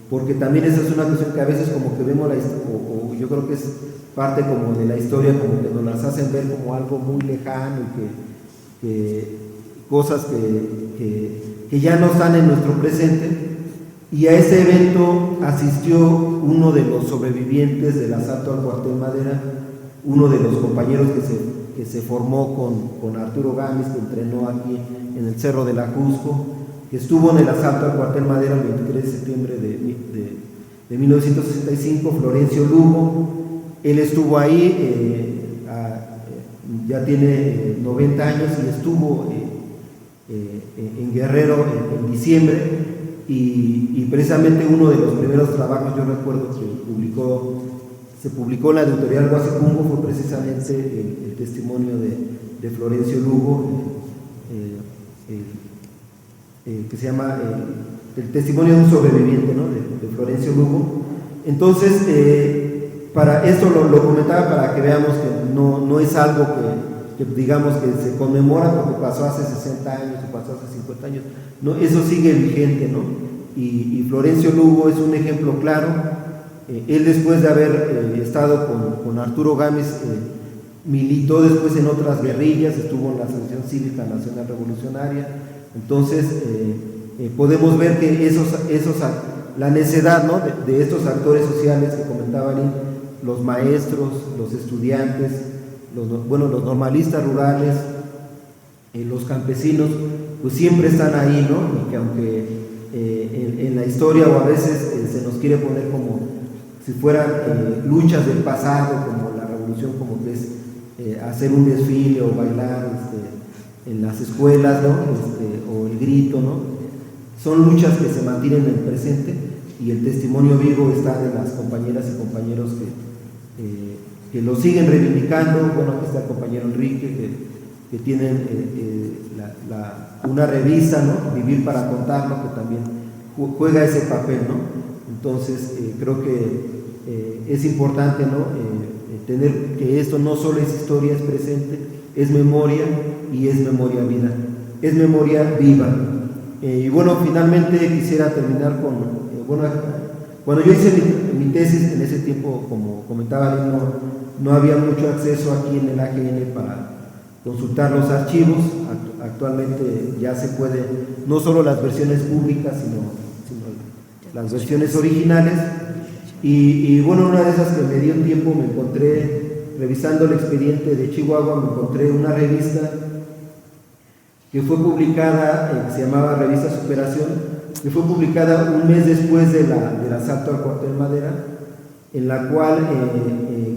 porque también esa es una cuestión que a veces como que vemos o yo creo que es parte como de la historia, como que nos las hacen ver como algo muy lejano y que cosas que ya no están en nuestro presente. Y a ese evento asistió uno de los sobrevivientes del asalto al cuartel Madera, uno de los compañeros que se formó con Arturo Gámez, que entrenó aquí en el Cerro de la Jusco, que estuvo en el asalto al cuartel Madera el 23 de septiembre de 1965, Florencio Lugo. Él estuvo ahí, ya tiene 90 años y estuvo en Guerrero en diciembre, y precisamente uno de los primeros trabajos, yo recuerdo que se publicó en la editorial Guasicungo, fue precisamente el testimonio de Florencio Lugo, que se llama el testimonio de un sobreviviente, ¿no?, de Florencio Lugo. Entonces, para esto lo comentaba para que veamos que no es algo que digamos que se conmemora porque pasó hace 60 años o pasó hace 50 años, no, eso sigue vigente, ¿no? Y Florencio Lugo es un ejemplo claro. Él, después de haber estado con Arturo Gámez, militó después en otras guerrillas, estuvo en la Asociación Cívica Nacional Revolucionaria. Entonces podemos ver que la necedad, ¿no?, de estos actores sociales que comentaban ahí, los maestros, los estudiantes, los normalistas rurales, los campesinos pues siempre están ahí, ¿no? Y que aunque en la historia o a veces se nos quiere poner como si fueran luchas del pasado, como la revolución, como que es hacer un desfile o bailar en las escuelas, ¿no? O el grito, ¿no? Son luchas que se mantienen en el presente y el testimonio vivo está de las compañeras y compañeros que lo siguen reivindicando. Bueno, aquí está el compañero Enrique, que tienen una revista, ¿no? Vivir para contarlo, que también juega ese papel, ¿no? Entonces, creo que es importante, ¿no? Tener que esto no solo es historia, es presente, es memoria y es memoria vida, es memoria viva. Y bueno, finalmente quisiera terminar con, bueno, cuando yo hice mi tesis en ese tiempo, como comentaba, no había mucho acceso aquí en el AGN para consultar los archivos. Actualmente ya se puede, no solo las versiones públicas, sino las versiones originales. Y bueno, una de esas que me dio tiempo, me encontré, revisando el expediente de Chihuahua, me encontré una revista que fue publicada, que se llamaba Revista Superación, que fue publicada un mes después del asalto al cuartel Madera, en la cual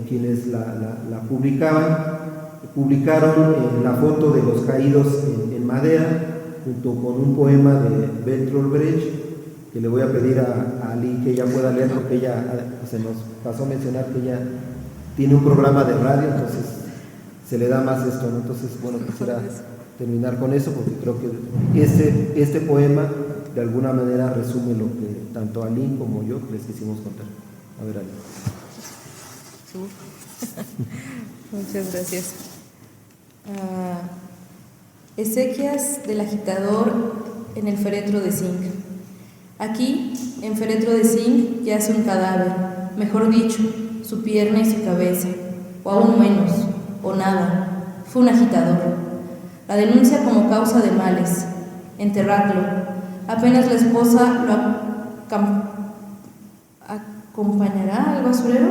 quienes la publicaron la foto de los caídos en Madera, junto con un poema de Bertolt Brecht, que le voy a pedir a Ali que ella pueda leer, porque ella se nos pasó a mencionar que ella tiene un programa de radio, entonces se le da más esto, ¿no? Entonces, bueno, quisiera terminar con eso, porque creo que este poema de alguna manera resume lo que tanto Ali como yo les quisimos contar. A ver, Ali. Muchas gracias. Exequias del agitador en el féretro de zinc. Aquí, en féretro de zinc, yace un cadáver, mejor dicho, su pierna y su cabeza, o aún menos, o nada. Fue un agitador. La denuncia como causa de males. Enterradlo. Apenas la esposa lo acompañará al basurero,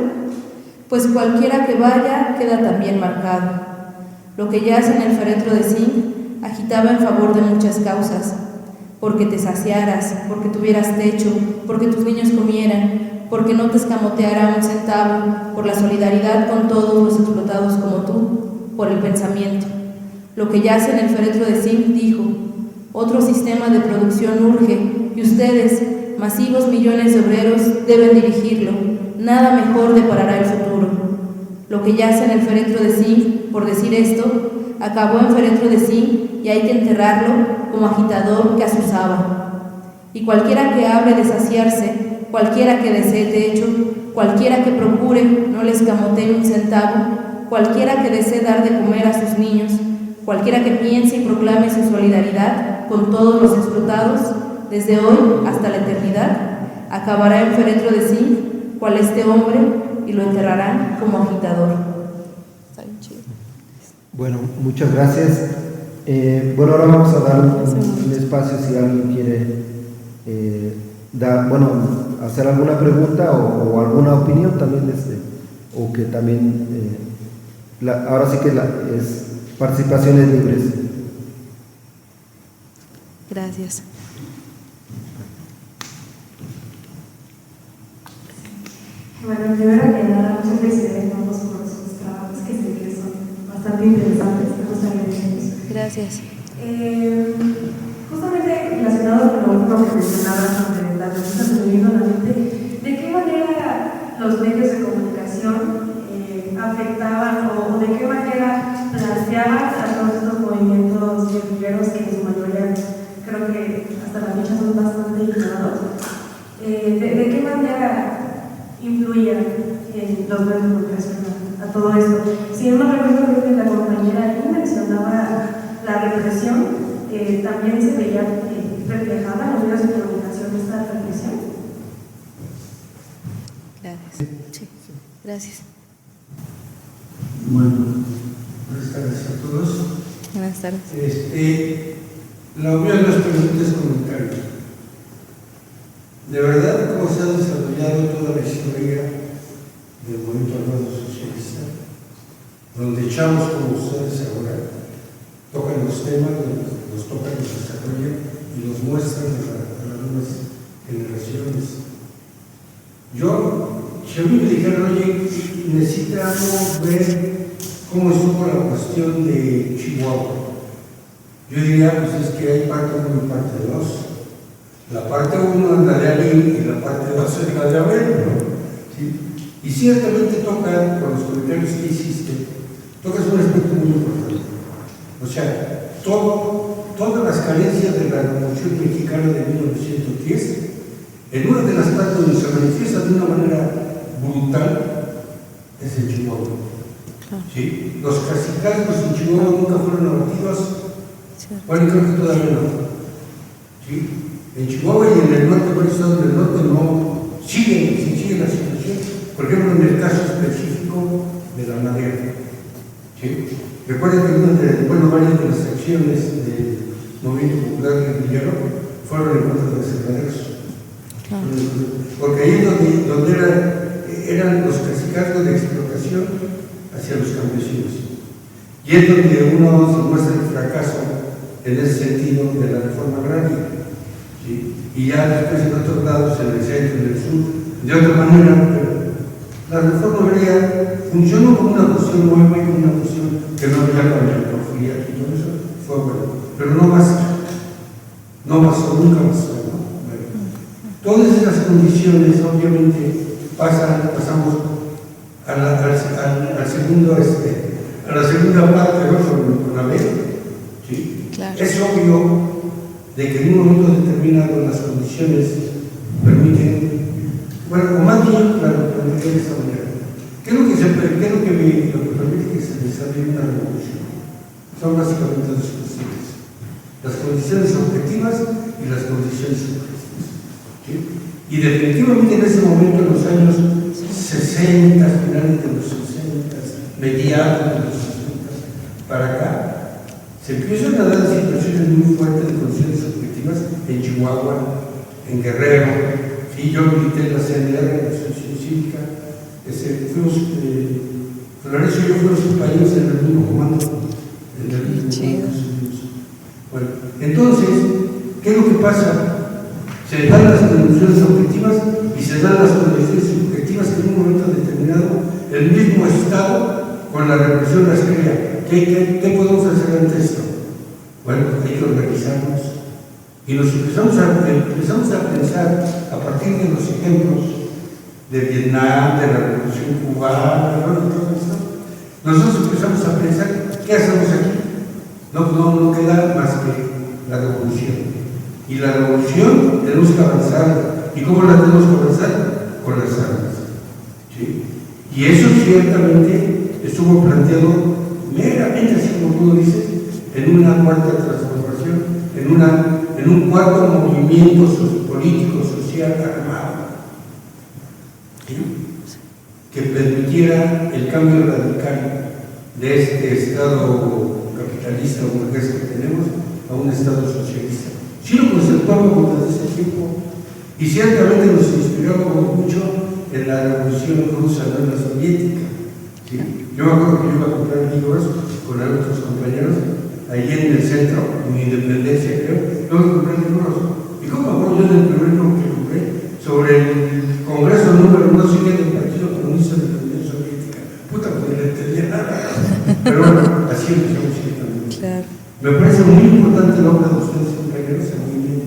pues cualquiera que vaya queda también marcado. Lo que yace en el féretro de zinc agitaba en favor de muchas causas, porque te saciaras, porque tuvieras techo, porque tus niños comieran, porque no te escamoteara un centavo, por la solidaridad con todos los explotados como tú, por el pensamiento. Lo que yace en el féretro de zinc dijo: otro sistema de producción urge, y ustedes, masivos millones de obreros, deben dirigirlo. Nada mejor deparará el futuro. Lo que yace en el féretro de zinc, por decir esto, acabó en féretro de zinc, y hay que enterrarlo como agitador que azuzaba. Y cualquiera que hable de saciarse, cualquiera que desee techo, cualquiera que procure no le escamotee un centavo, cualquiera que desee dar de comer a sus niños, cualquiera que piense y proclame su solidaridad con todos los explotados, desde hoy hasta la eternidad, acabará en féretro de zinc, cual este hombre, y lo enterrarán como agitador. Está bien chido. Bueno, muchas gracias. Bueno, ahora vamos a dar un espacio si alguien quiere hacer alguna pregunta o alguna opinión también, o que también, ahora sí que es participaciones libres. Gracias. Bueno, primero que nada, muchas felicidades a ambos por sus trabajos, que sé que son bastante interesantes. Gracias. Justamente relacionado con lo último que mencionaba sobre las revistas, me vino a la mente, ¿de qué manera los medios de comunicación afectaban o de qué manera planteaban a todos estos movimientos guerrilleros que en su mayoría creo que hasta la fecha son bastante ignorados? ¿De qué manera influían en los medios de comunicación a todo esto? Si no recuerdo que la compañera aquí mencionaba la represión, también se veía reflejada en los medios de comunicación esta represión. Gracias. Sí. Gracias. Bueno, buenas tardes a todos. Buenas tardes. La voy a las preguntas y comentarios. De verdad, cómo se ha desarrollado toda la historia del movimiento armado socialista, donde echamos, como ustedes ahora, tocan los temas, los tocan, los desarrollan y los muestran a las nuevas generaciones. Si a mí me dijeran, oye, necesitamos ver cómo estuvo la cuestión de Chihuahua, yo diría, pues es que hay parte 1 y parte 2. La parte 1 es la de Alín y la parte 2 es la de Abel, ¿no? ¿Sí? Y ciertamente toca, con los comentarios que hiciste, tocas un aspecto muy importante. O sea, todas las carencias de la Revolución Mexicana de 1910, en una de las partes donde se manifiesta de una manera brutal, es en Chihuahua. ¿Sí? Los cacicazgos en Chihuahua nunca fueron abatidos. Bueno, creo que todavía no. ¿Sí? En Chihuahua y en el norte, por eso en el norte no sigue la situación. Por ejemplo, en el caso específico de la madera. ¿Sí? Recuerden que varias de las acciones del Movimiento Popular Guerrillero fueron en contra de los cerraderos. Porque ahí es donde eran los cacicazgos de explotación hacia los campesinos. Y es donde uno se muestra el fracaso en ese sentido de la reforma agraria. ¿Sí? Y ya después en otros lados, en el centro, en el sur, de otra manera, la reforma agraria funcionó como una cuestión nueva y como una cuestión que no había con la porfía y todo eso fue bueno. Pero no basta, nunca basta. ¿No? Bueno, todas esas condiciones obviamente pasamos a la segunda parte, ¿no? Con Abel. ¿Sí? Claro. Es obvio de que en un momento determinado las condiciones permiten, bueno, o más bien, claro, permiten de esta manera. ¿Qué es lo que permite que se desarrolle una revolución? Son básicamente dos cuestiones: las condiciones objetivas y las condiciones subjetivas. ¿Sí? Y definitivamente en ese momento, en los años 60, finales de los 60, mediados de los 60, para acá, se empiezan a dar situaciones muy fuertes de condiciones objetivas en Chihuahua, en Guerrero. Sí, yo milité en la CNR, en la Asociación Cívica. Florencio y yo fuimos compañeros en el mismo comando. Bueno, entonces, ¿qué es lo que pasa? Se dan las condiciones objetivas y se dan las condiciones subjetivas que en un momento determinado el mismo Estado con la represión las crea. ¿Qué podemos hacer ante esto? Bueno, hay que organizarnos y nos empezamos a pensar a partir de los ejemplos de Vietnam, de la Revolución Cubana, ¿no? Todo esto. Nosotros empezamos a pensar, ¿qué hacemos aquí? No queda más que la revolución. Y la revolución tenemos que avanzar. ¿Y cómo la tenemos que avanzar? Con las armas. ¿Sí? Y eso ciertamente estuvo planteado meramente, así como tú lo dices, en una cuarta transformación, en un cuarto movimiento político, social, armado, ¿sí? Que permitiera el cambio radical de este Estado capitalista o burgués que tenemos a un Estado socialista. Sí lo conceptuamos desde ese tiempo y ciertamente nos inspiramos mucho en la Revolución Rusa, no en la soviética. ¿Sí? Yo me acuerdo que yo iba a comprar libros con otros compañeros ahí en el centro, en mi Independencia, creo. Yo compré libros. ¿Y cómo me acuerdo yo del primer libro que compré? Sobre el Congreso número no sé qué del Partido Comunista de la Unión Soviética. Puta, pues no entendía nada. Pero bueno, así empezamos también. Claro. Me parece muy importante la obra de ustedes, compañeros, muy bien.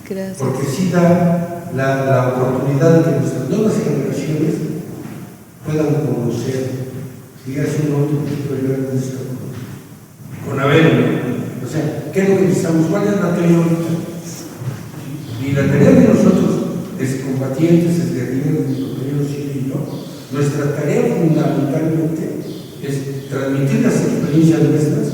Gracias. Porque sí da la oportunidad de que nuestras nuevas generaciones puedan conocer, si es un otro tipo de gran esto con Abel, ¿no? O sea, ¿qué es lo que necesitamos? ¿Cuál es la tarea ahorita? Y la tarea de nosotros, excombatientes, exguerrilleros, mis compañeros Chile y yo, nuestra tarea fundamentalmente es transmitir las experiencias nuestras,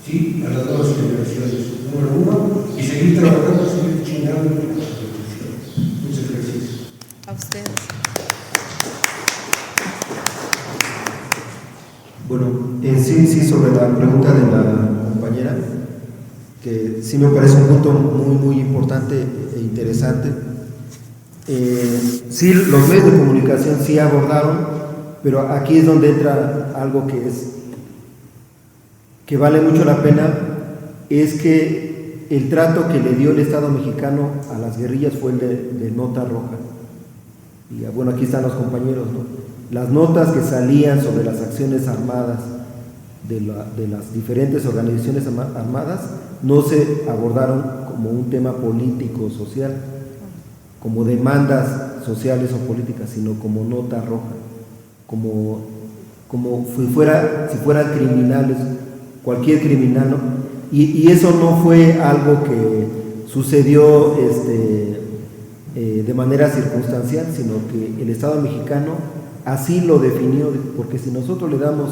¿sí?, a las nuevas generaciones, número uno, y seguir trabajando, seguir chingando en la revolución. Muchas gracias. A ustedes. Bueno, sí, sobre la pregunta de la compañera, que sí me parece un punto muy importante e interesante. Sí, los medios de comunicación sí abordaron, pero aquí es donde entra algo que es que vale mucho la pena es que el trato que le dio el Estado mexicano a las guerrillas fue el de nota roja. Y bueno, aquí están los compañeros, ¿no? Las notas que salían sobre las acciones armadas de las diferentes organizaciones armadas no se abordaron como un tema político, social, como demandas sociales o políticas, sino como nota roja, como si fueran criminales, cualquier criminal, ¿no? Y eso no fue algo que sucedió de manera circunstancial, sino que el Estado mexicano así lo definió, porque si nosotros le damos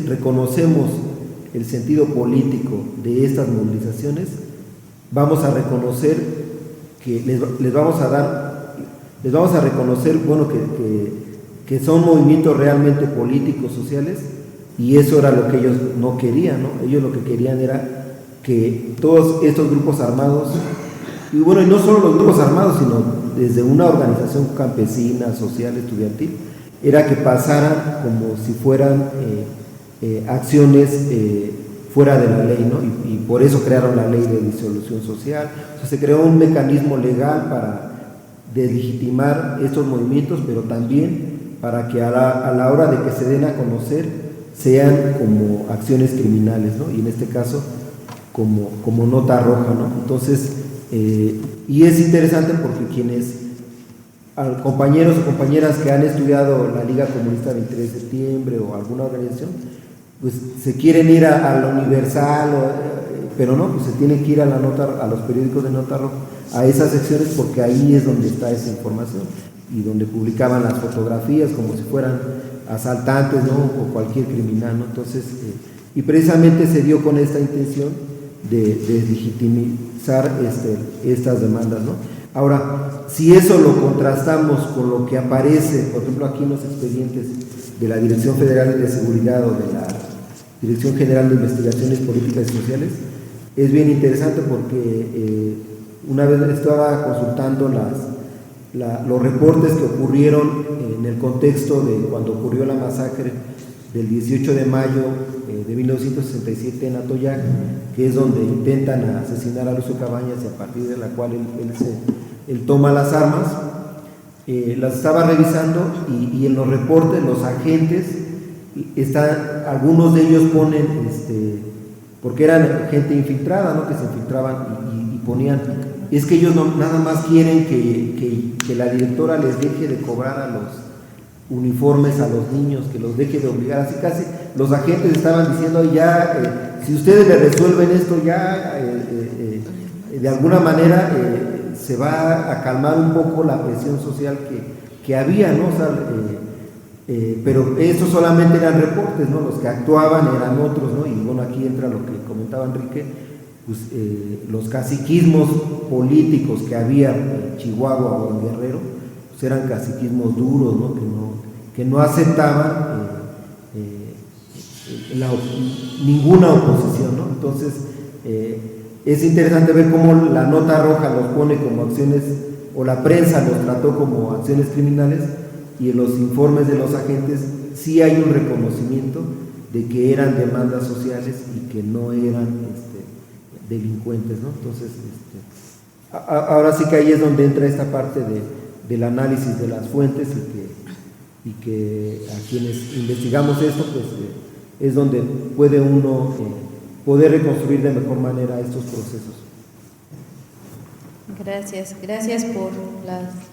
reconocemos el sentido político de estas movilizaciones, vamos a reconocer que les vamos a reconocer, bueno, que son movimientos realmente políticos, sociales, y eso era lo que ellos no querían, ¿no? Ellos lo que querían era que todos estos grupos armados, y bueno, y no solo los grupos armados, sino desde una organización campesina, social, estudiantil, era que pasaran como si fueran acciones fuera de la ley, ¿no? Y por eso crearon la ley de disolución social. O sea, se creó un mecanismo legal para deslegitimar estos movimientos, pero también para que a la hora de que se den a conocer sean como acciones criminales, ¿no? Y en este caso como nota roja, ¿no? Entonces, y es interesante porque compañeros o compañeras que han estudiado la Liga Comunista 23 de septiembre o alguna organización, pues se quieren ir a la Universal, pero no, pues se tienen que ir a los periódicos de nota roja, a esas secciones, porque ahí es donde está esa información y donde publicaban las fotografías como si fueran asaltantes, ¿no? O cualquier criminal, ¿no? Entonces, y precisamente se dio con esta intención de deslegitimizar estas demandas, ¿no? Ahora, si eso lo contrastamos con lo que aparece, por ejemplo, aquí en los expedientes de la Dirección Federal de Seguridad o de la Dirección General de Investigaciones Políticas y Sociales, es bien interesante porque una vez estaba consultando los reportes que ocurrieron en el contexto de cuando ocurrió la masacre del 18 de mayo de 1967 en Atoyac, que es donde intentan asesinar a Lucio Cabañas y a partir de la cual él toma las armas. Las estaba revisando y en los reportes los agentes algunos de ellos ponen porque eran gente infiltrada, ¿no? Que se infiltraban y ponían, es que ellos nada más quieren que la directora les deje de cobrar a los uniformes a los niños, que los deje de obligar, así casi los agentes estaban diciendo ya, si ustedes le resuelven esto ya, de alguna manera se va a calmar un poco la presión social que había, ¿no? O sea, pero estos solamente eran reportes, ¿no? Los que actuaban eran otros, ¿no? Y bueno, aquí entra lo que comentaba Enrique, pues los caciquismos políticos que había en Chihuahua o en Guerrero, pues eran caciquismos duros, ¿no? Que no aceptaban ninguna oposición, ¿no? Entonces, es interesante ver cómo la nota roja los pone como acciones, o la prensa los trató como acciones criminales, y en los informes de los agentes sí hay un reconocimiento de que eran demandas sociales y que no eran delincuentes, ¿no? Entonces, ahora sí que ahí es donde entra esta parte del análisis de las fuentes y que a quienes investigamos esto, pues es donde puede uno poder reconstruir de mejor manera estos procesos. Gracias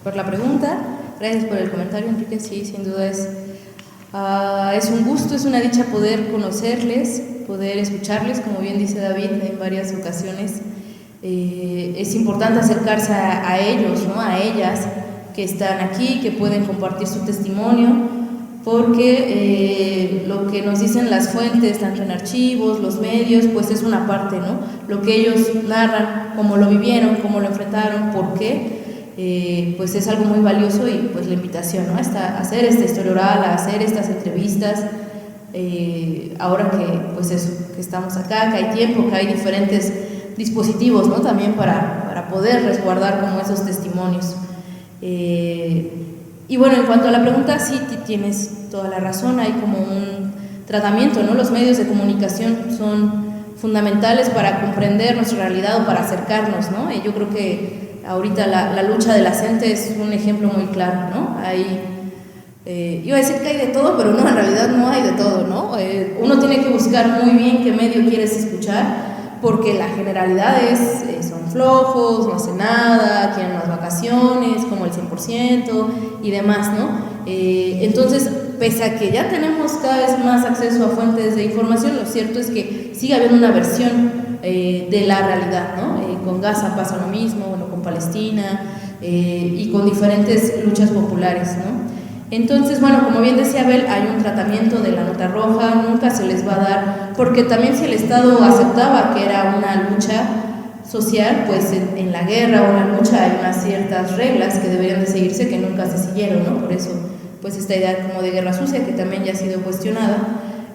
por la pregunta, gracias por el comentario, Enrique. Sí, sin duda es un gusto, es una dicha poder conocerles, poder escucharles, como bien dice David en varias ocasiones. Es importante acercarse a ellos, ¿no? A ellas que están aquí, que pueden compartir su testimonio, porque lo que nos dicen las fuentes, tanto en archivos, los medios, pues es una parte, ¿no? Lo que ellos narran, cómo lo vivieron, cómo lo enfrentaron, por qué, pues es algo muy valioso, y pues la invitación, ¿no? A hacer esta historia oral, a hacer estas entrevistas, ahora que pues eso, que estamos acá, que hay tiempo, que hay diferentes dispositivos, ¿no? También para poder resguardar como esos testimonios. Y bueno, en cuanto a la pregunta, sí tienes toda la razón, hay como tratamiento, ¿no? Los medios de comunicación son fundamentales para comprender nuestra realidad o para acercarnos, ¿no? Yo creo que ahorita la lucha de la gente es un ejemplo muy claro, ¿no? Iba a decir que hay de todo, pero no, en realidad no hay de todo, ¿no? Uno tiene que buscar muy bien qué medio quieres escuchar, porque la generalidad son flojos, no hacen nada, quieren unas vacaciones, como el 100% y demás, ¿no? Entonces, pese a que ya tenemos cada vez más acceso a fuentes de información, lo cierto es que sigue habiendo una versión de la realidad, ¿no? Con Gaza pasa lo mismo, bueno, con Palestina y con diferentes luchas populares, ¿no? Entonces, bueno, como bien decía Abel, hay un tratamiento de la nota roja, nunca se les va a dar, porque también si el Estado aceptaba que era una lucha social, pues en la guerra o en la lucha hay unas ciertas reglas que deberían de seguirse que nunca se siguieron, ¿no? Por eso, pues esta idea como de guerra sucia, que también ya ha sido cuestionada.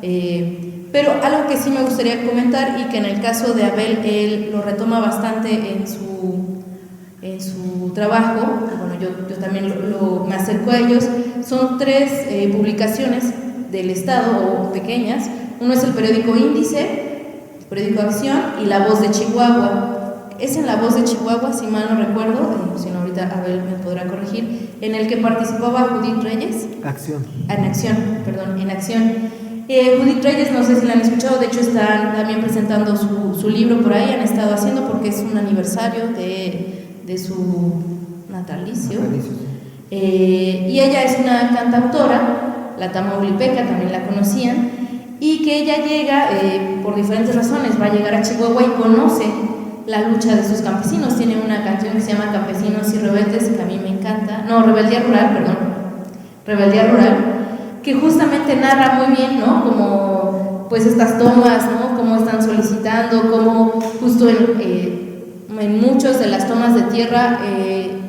Pero algo que sí me gustaría comentar y que en el caso de Abel, él lo retoma bastante en su trabajo, bueno, yo también me acerco a ellos, son 3 publicaciones del Estado, o pequeñas. Uno es el periódico Índice, el periódico Acción y La Voz de Chihuahua. Es en La Voz de Chihuahua, si mal no recuerdo, si no ahorita Abel me podrá corregir, en el que participaba Judith Reyes. En Acción. Judith Reyes, no sé si la han escuchado, de hecho están también presentando su libro por ahí, han estado haciendo porque es un aniversario de su natalicio. Y ella es una cantautora, la Tamaulipeca, también la conocían, y que ella llega, por diferentes razones, va a llegar a Chihuahua y conoce la lucha de sus campesinos. Tiene una canción que se llama Campesinos y Rebeldes, que a mí me encanta, Rebeldía Rural, que justamente narra muy bien, ¿no? Como pues estas tomas, ¿no? Cómo están solicitando, cómo justo en muchas de las tomas de tierra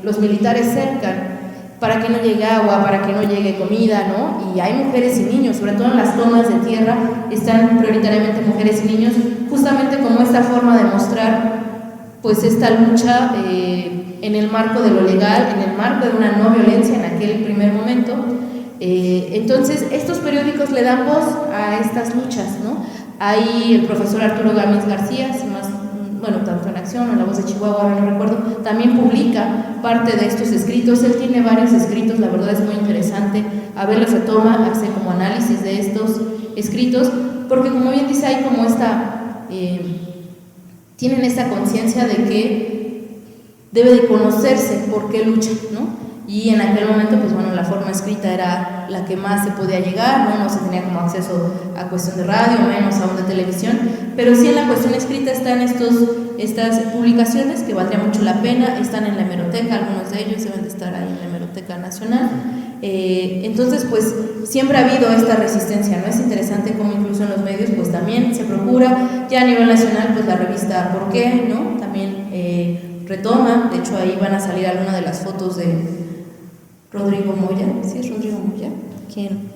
los militares cercan para que no llegue agua, para que no llegue comida, ¿no? Y hay mujeres y niños, sobre todo en las tomas de tierra están prioritariamente mujeres y niños, justamente como esta forma de mostrar pues esta lucha en el marco de lo legal, en el marco de una no violencia en aquel primer momento. Entonces estos periódicos le dan voz a estas luchas, ¿no? Ahí el profesor Arturo Gámez García, tanto en Acción o en La Voz de Chihuahua, ahora no recuerdo, también publica parte de estos escritos. Él tiene varios escritos, la verdad es muy interesante. Abel los retoma, hace como análisis de estos escritos, porque como bien dice, hay como tienen esta conciencia de que debe de conocerse por qué luchan, ¿no? Y en aquel momento, pues bueno, la forma escrita era la que más se podía llegar, ¿no? No se tenía como acceso a cuestión de radio, menos aún de televisión, pero sí en la cuestión escrita están estas publicaciones que valdría mucho la pena, están en la hemeroteca, algunos de ellos deben de estar ahí en la Hemeroteca Nacional. Entonces, pues siempre ha habido esta resistencia, ¿no? Es interesante cómo incluso en los medios, pues también se procura, ya a nivel nacional, pues la revista ¿Por qué?, ¿no? También retoma, de hecho ahí van a salir algunas de las fotos de Rodrigo Moya, ¿sí es Rodrigo Moya? Quien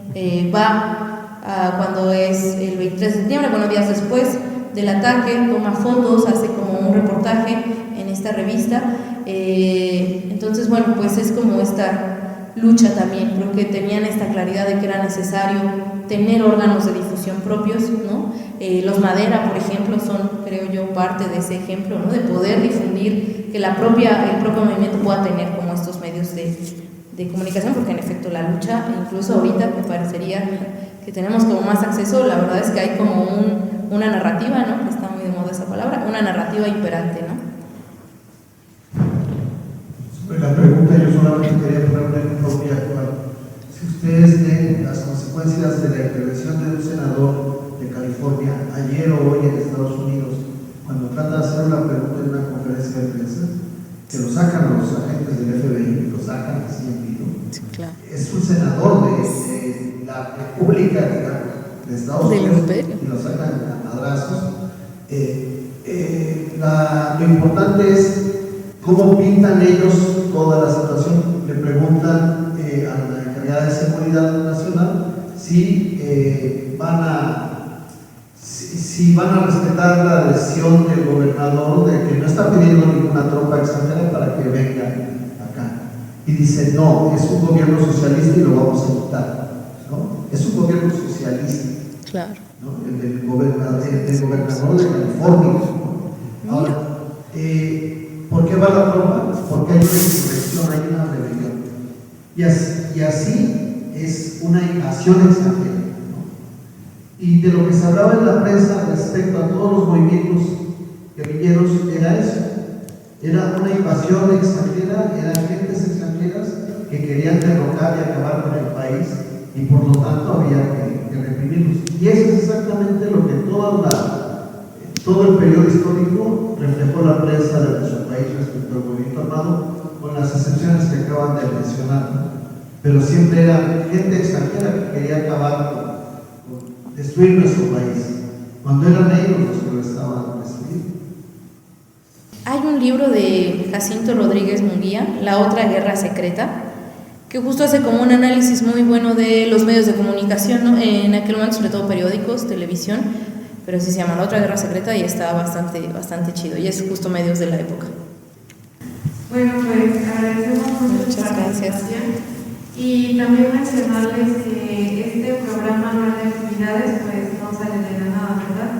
va cuando es el 23 de septiembre, días después del ataque, toma fotos, hace como un reportaje en esta revista. Entonces, bueno, pues es como esta lucha también, creo que tenían esta claridad de que era necesario tener órganos de difusión propios, ¿no? Los Madera, por ejemplo, son, creo yo, parte de ese ejemplo, ¿no? De poder difundir, que el propio movimiento pueda tener como estos medios de comunicación, porque en efecto la lucha, incluso ahorita me parecería que tenemos como más acceso, la verdad es que hay como una narrativa, ¿no? Que está muy de moda esa palabra, una narrativa imperante, ¿no? Sobre la pregunta, yo solamente quería poner un ejemplo muy actual. Si ustedes ven las consecuencias de la intervención de un senador de California ayer o hoy en Estados Unidos, cuando trata de hacer una pregunta en una conferencia de prensa, que lo sacan los agentes del FBI, lo sacan así en vivo. Sí, claro. Es un senador de la República, digamos, de Estados Unidos, y lo sacan a madrazos. Lo importante es cómo pintan ellos toda la situación. Le preguntan a la encargada de seguridad nacional si van a respetar la decisión del gobernador de que no está pidiendo ninguna tropa extranjera para que venga acá. Y dice, no, es un gobierno socialista y lo vamos a quitar, ¿no? Es un gobierno socialista. Claro. ¿no? El gobernador de California. ¿No? Ahora, ¿por qué va la trompa? Porque hay una insurrección, hay una rebelión. Y así es una invasión extranjera. ¿No? Y de lo que se hablaba en la prensa respecto a todos los movimientos guerrilleros era eso. Era una invasión extranjera, eran gentes extranjeras que querían derrocar y acabar con el país, y por lo tanto había que reprimirlos. Y eso es exactamente lo que todo el periodo histórico reflejó la prensa de nuestro país respecto al movimiento armado, con las excepciones que acaban de mencionar, ¿no? Pero siempre era gente extranjera que quería acabar con destruir nuestro país, cuando eran ellos los que lo estaban destruyendo. Hay un libro de Jacinto Rodríguez Munguía, La otra guerra secreta, que justo hace como un análisis muy bueno de los medios de comunicación, ¿no? En aquel momento, sobre todo periódicos, televisión, pero así se llama La otra guerra secreta y está bastante chido, y es justo medios de la época. Bueno, pues agradecemos mucho su participación y también mencionarles que este programa anual de actividades pues no sale de la nada, ¿verdad?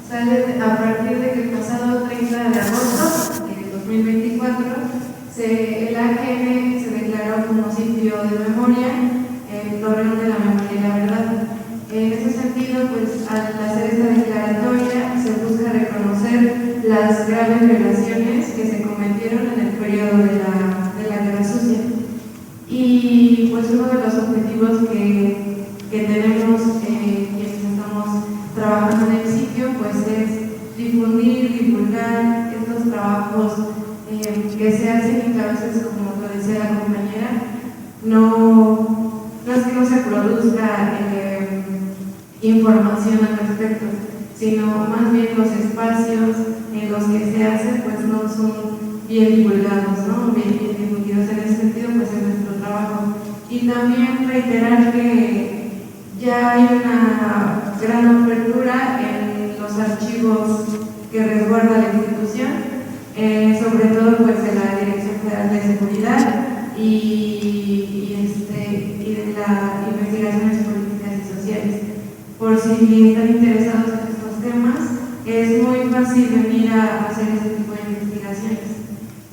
Sale a partir de que el pasado 30 de agosto de 2024 el AGN se declaró como sitio de memoria el Torreón de la Memoria y la Verdad. En ese sentido, pues al hacer esta declaratoria se busca reconocer las graves violaciones que se cometieron en el periodo de la Guerra Sucia. Y pues uno de los objetivos que tenemos quienes estamos trabajando en el sitio pues es difundir, divulgar estos trabajos que se hacen y que a veces, como lo decía la compañera, no es que no se produzca información al respecto, sino más bien los espacios en los que se hace pues no son bien divulgados, ¿no? Bien difundidos. En ese sentido pues es nuestro trabajo. Y también reiterar que ya hay una gran apertura en los archivos que resguarda la institución, sobre todo pues de la Dirección Federal de Seguridad y de las investigaciones políticas y sociales. Por si están interesados en estos temas, es muy fácil venir a hacer este tipo de investigaciones.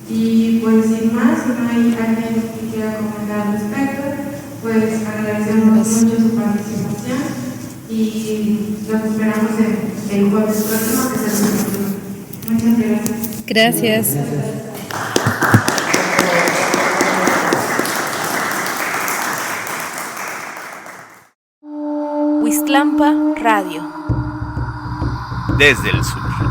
Y pues sin más, si no hay alguien que quiera comentar al respecto, pues agradecemos mucho su participación y los esperamos el jueves próximo, que es el 21. Muchas gracias. Gracias. Huixtlampa Radio. Desde el sur.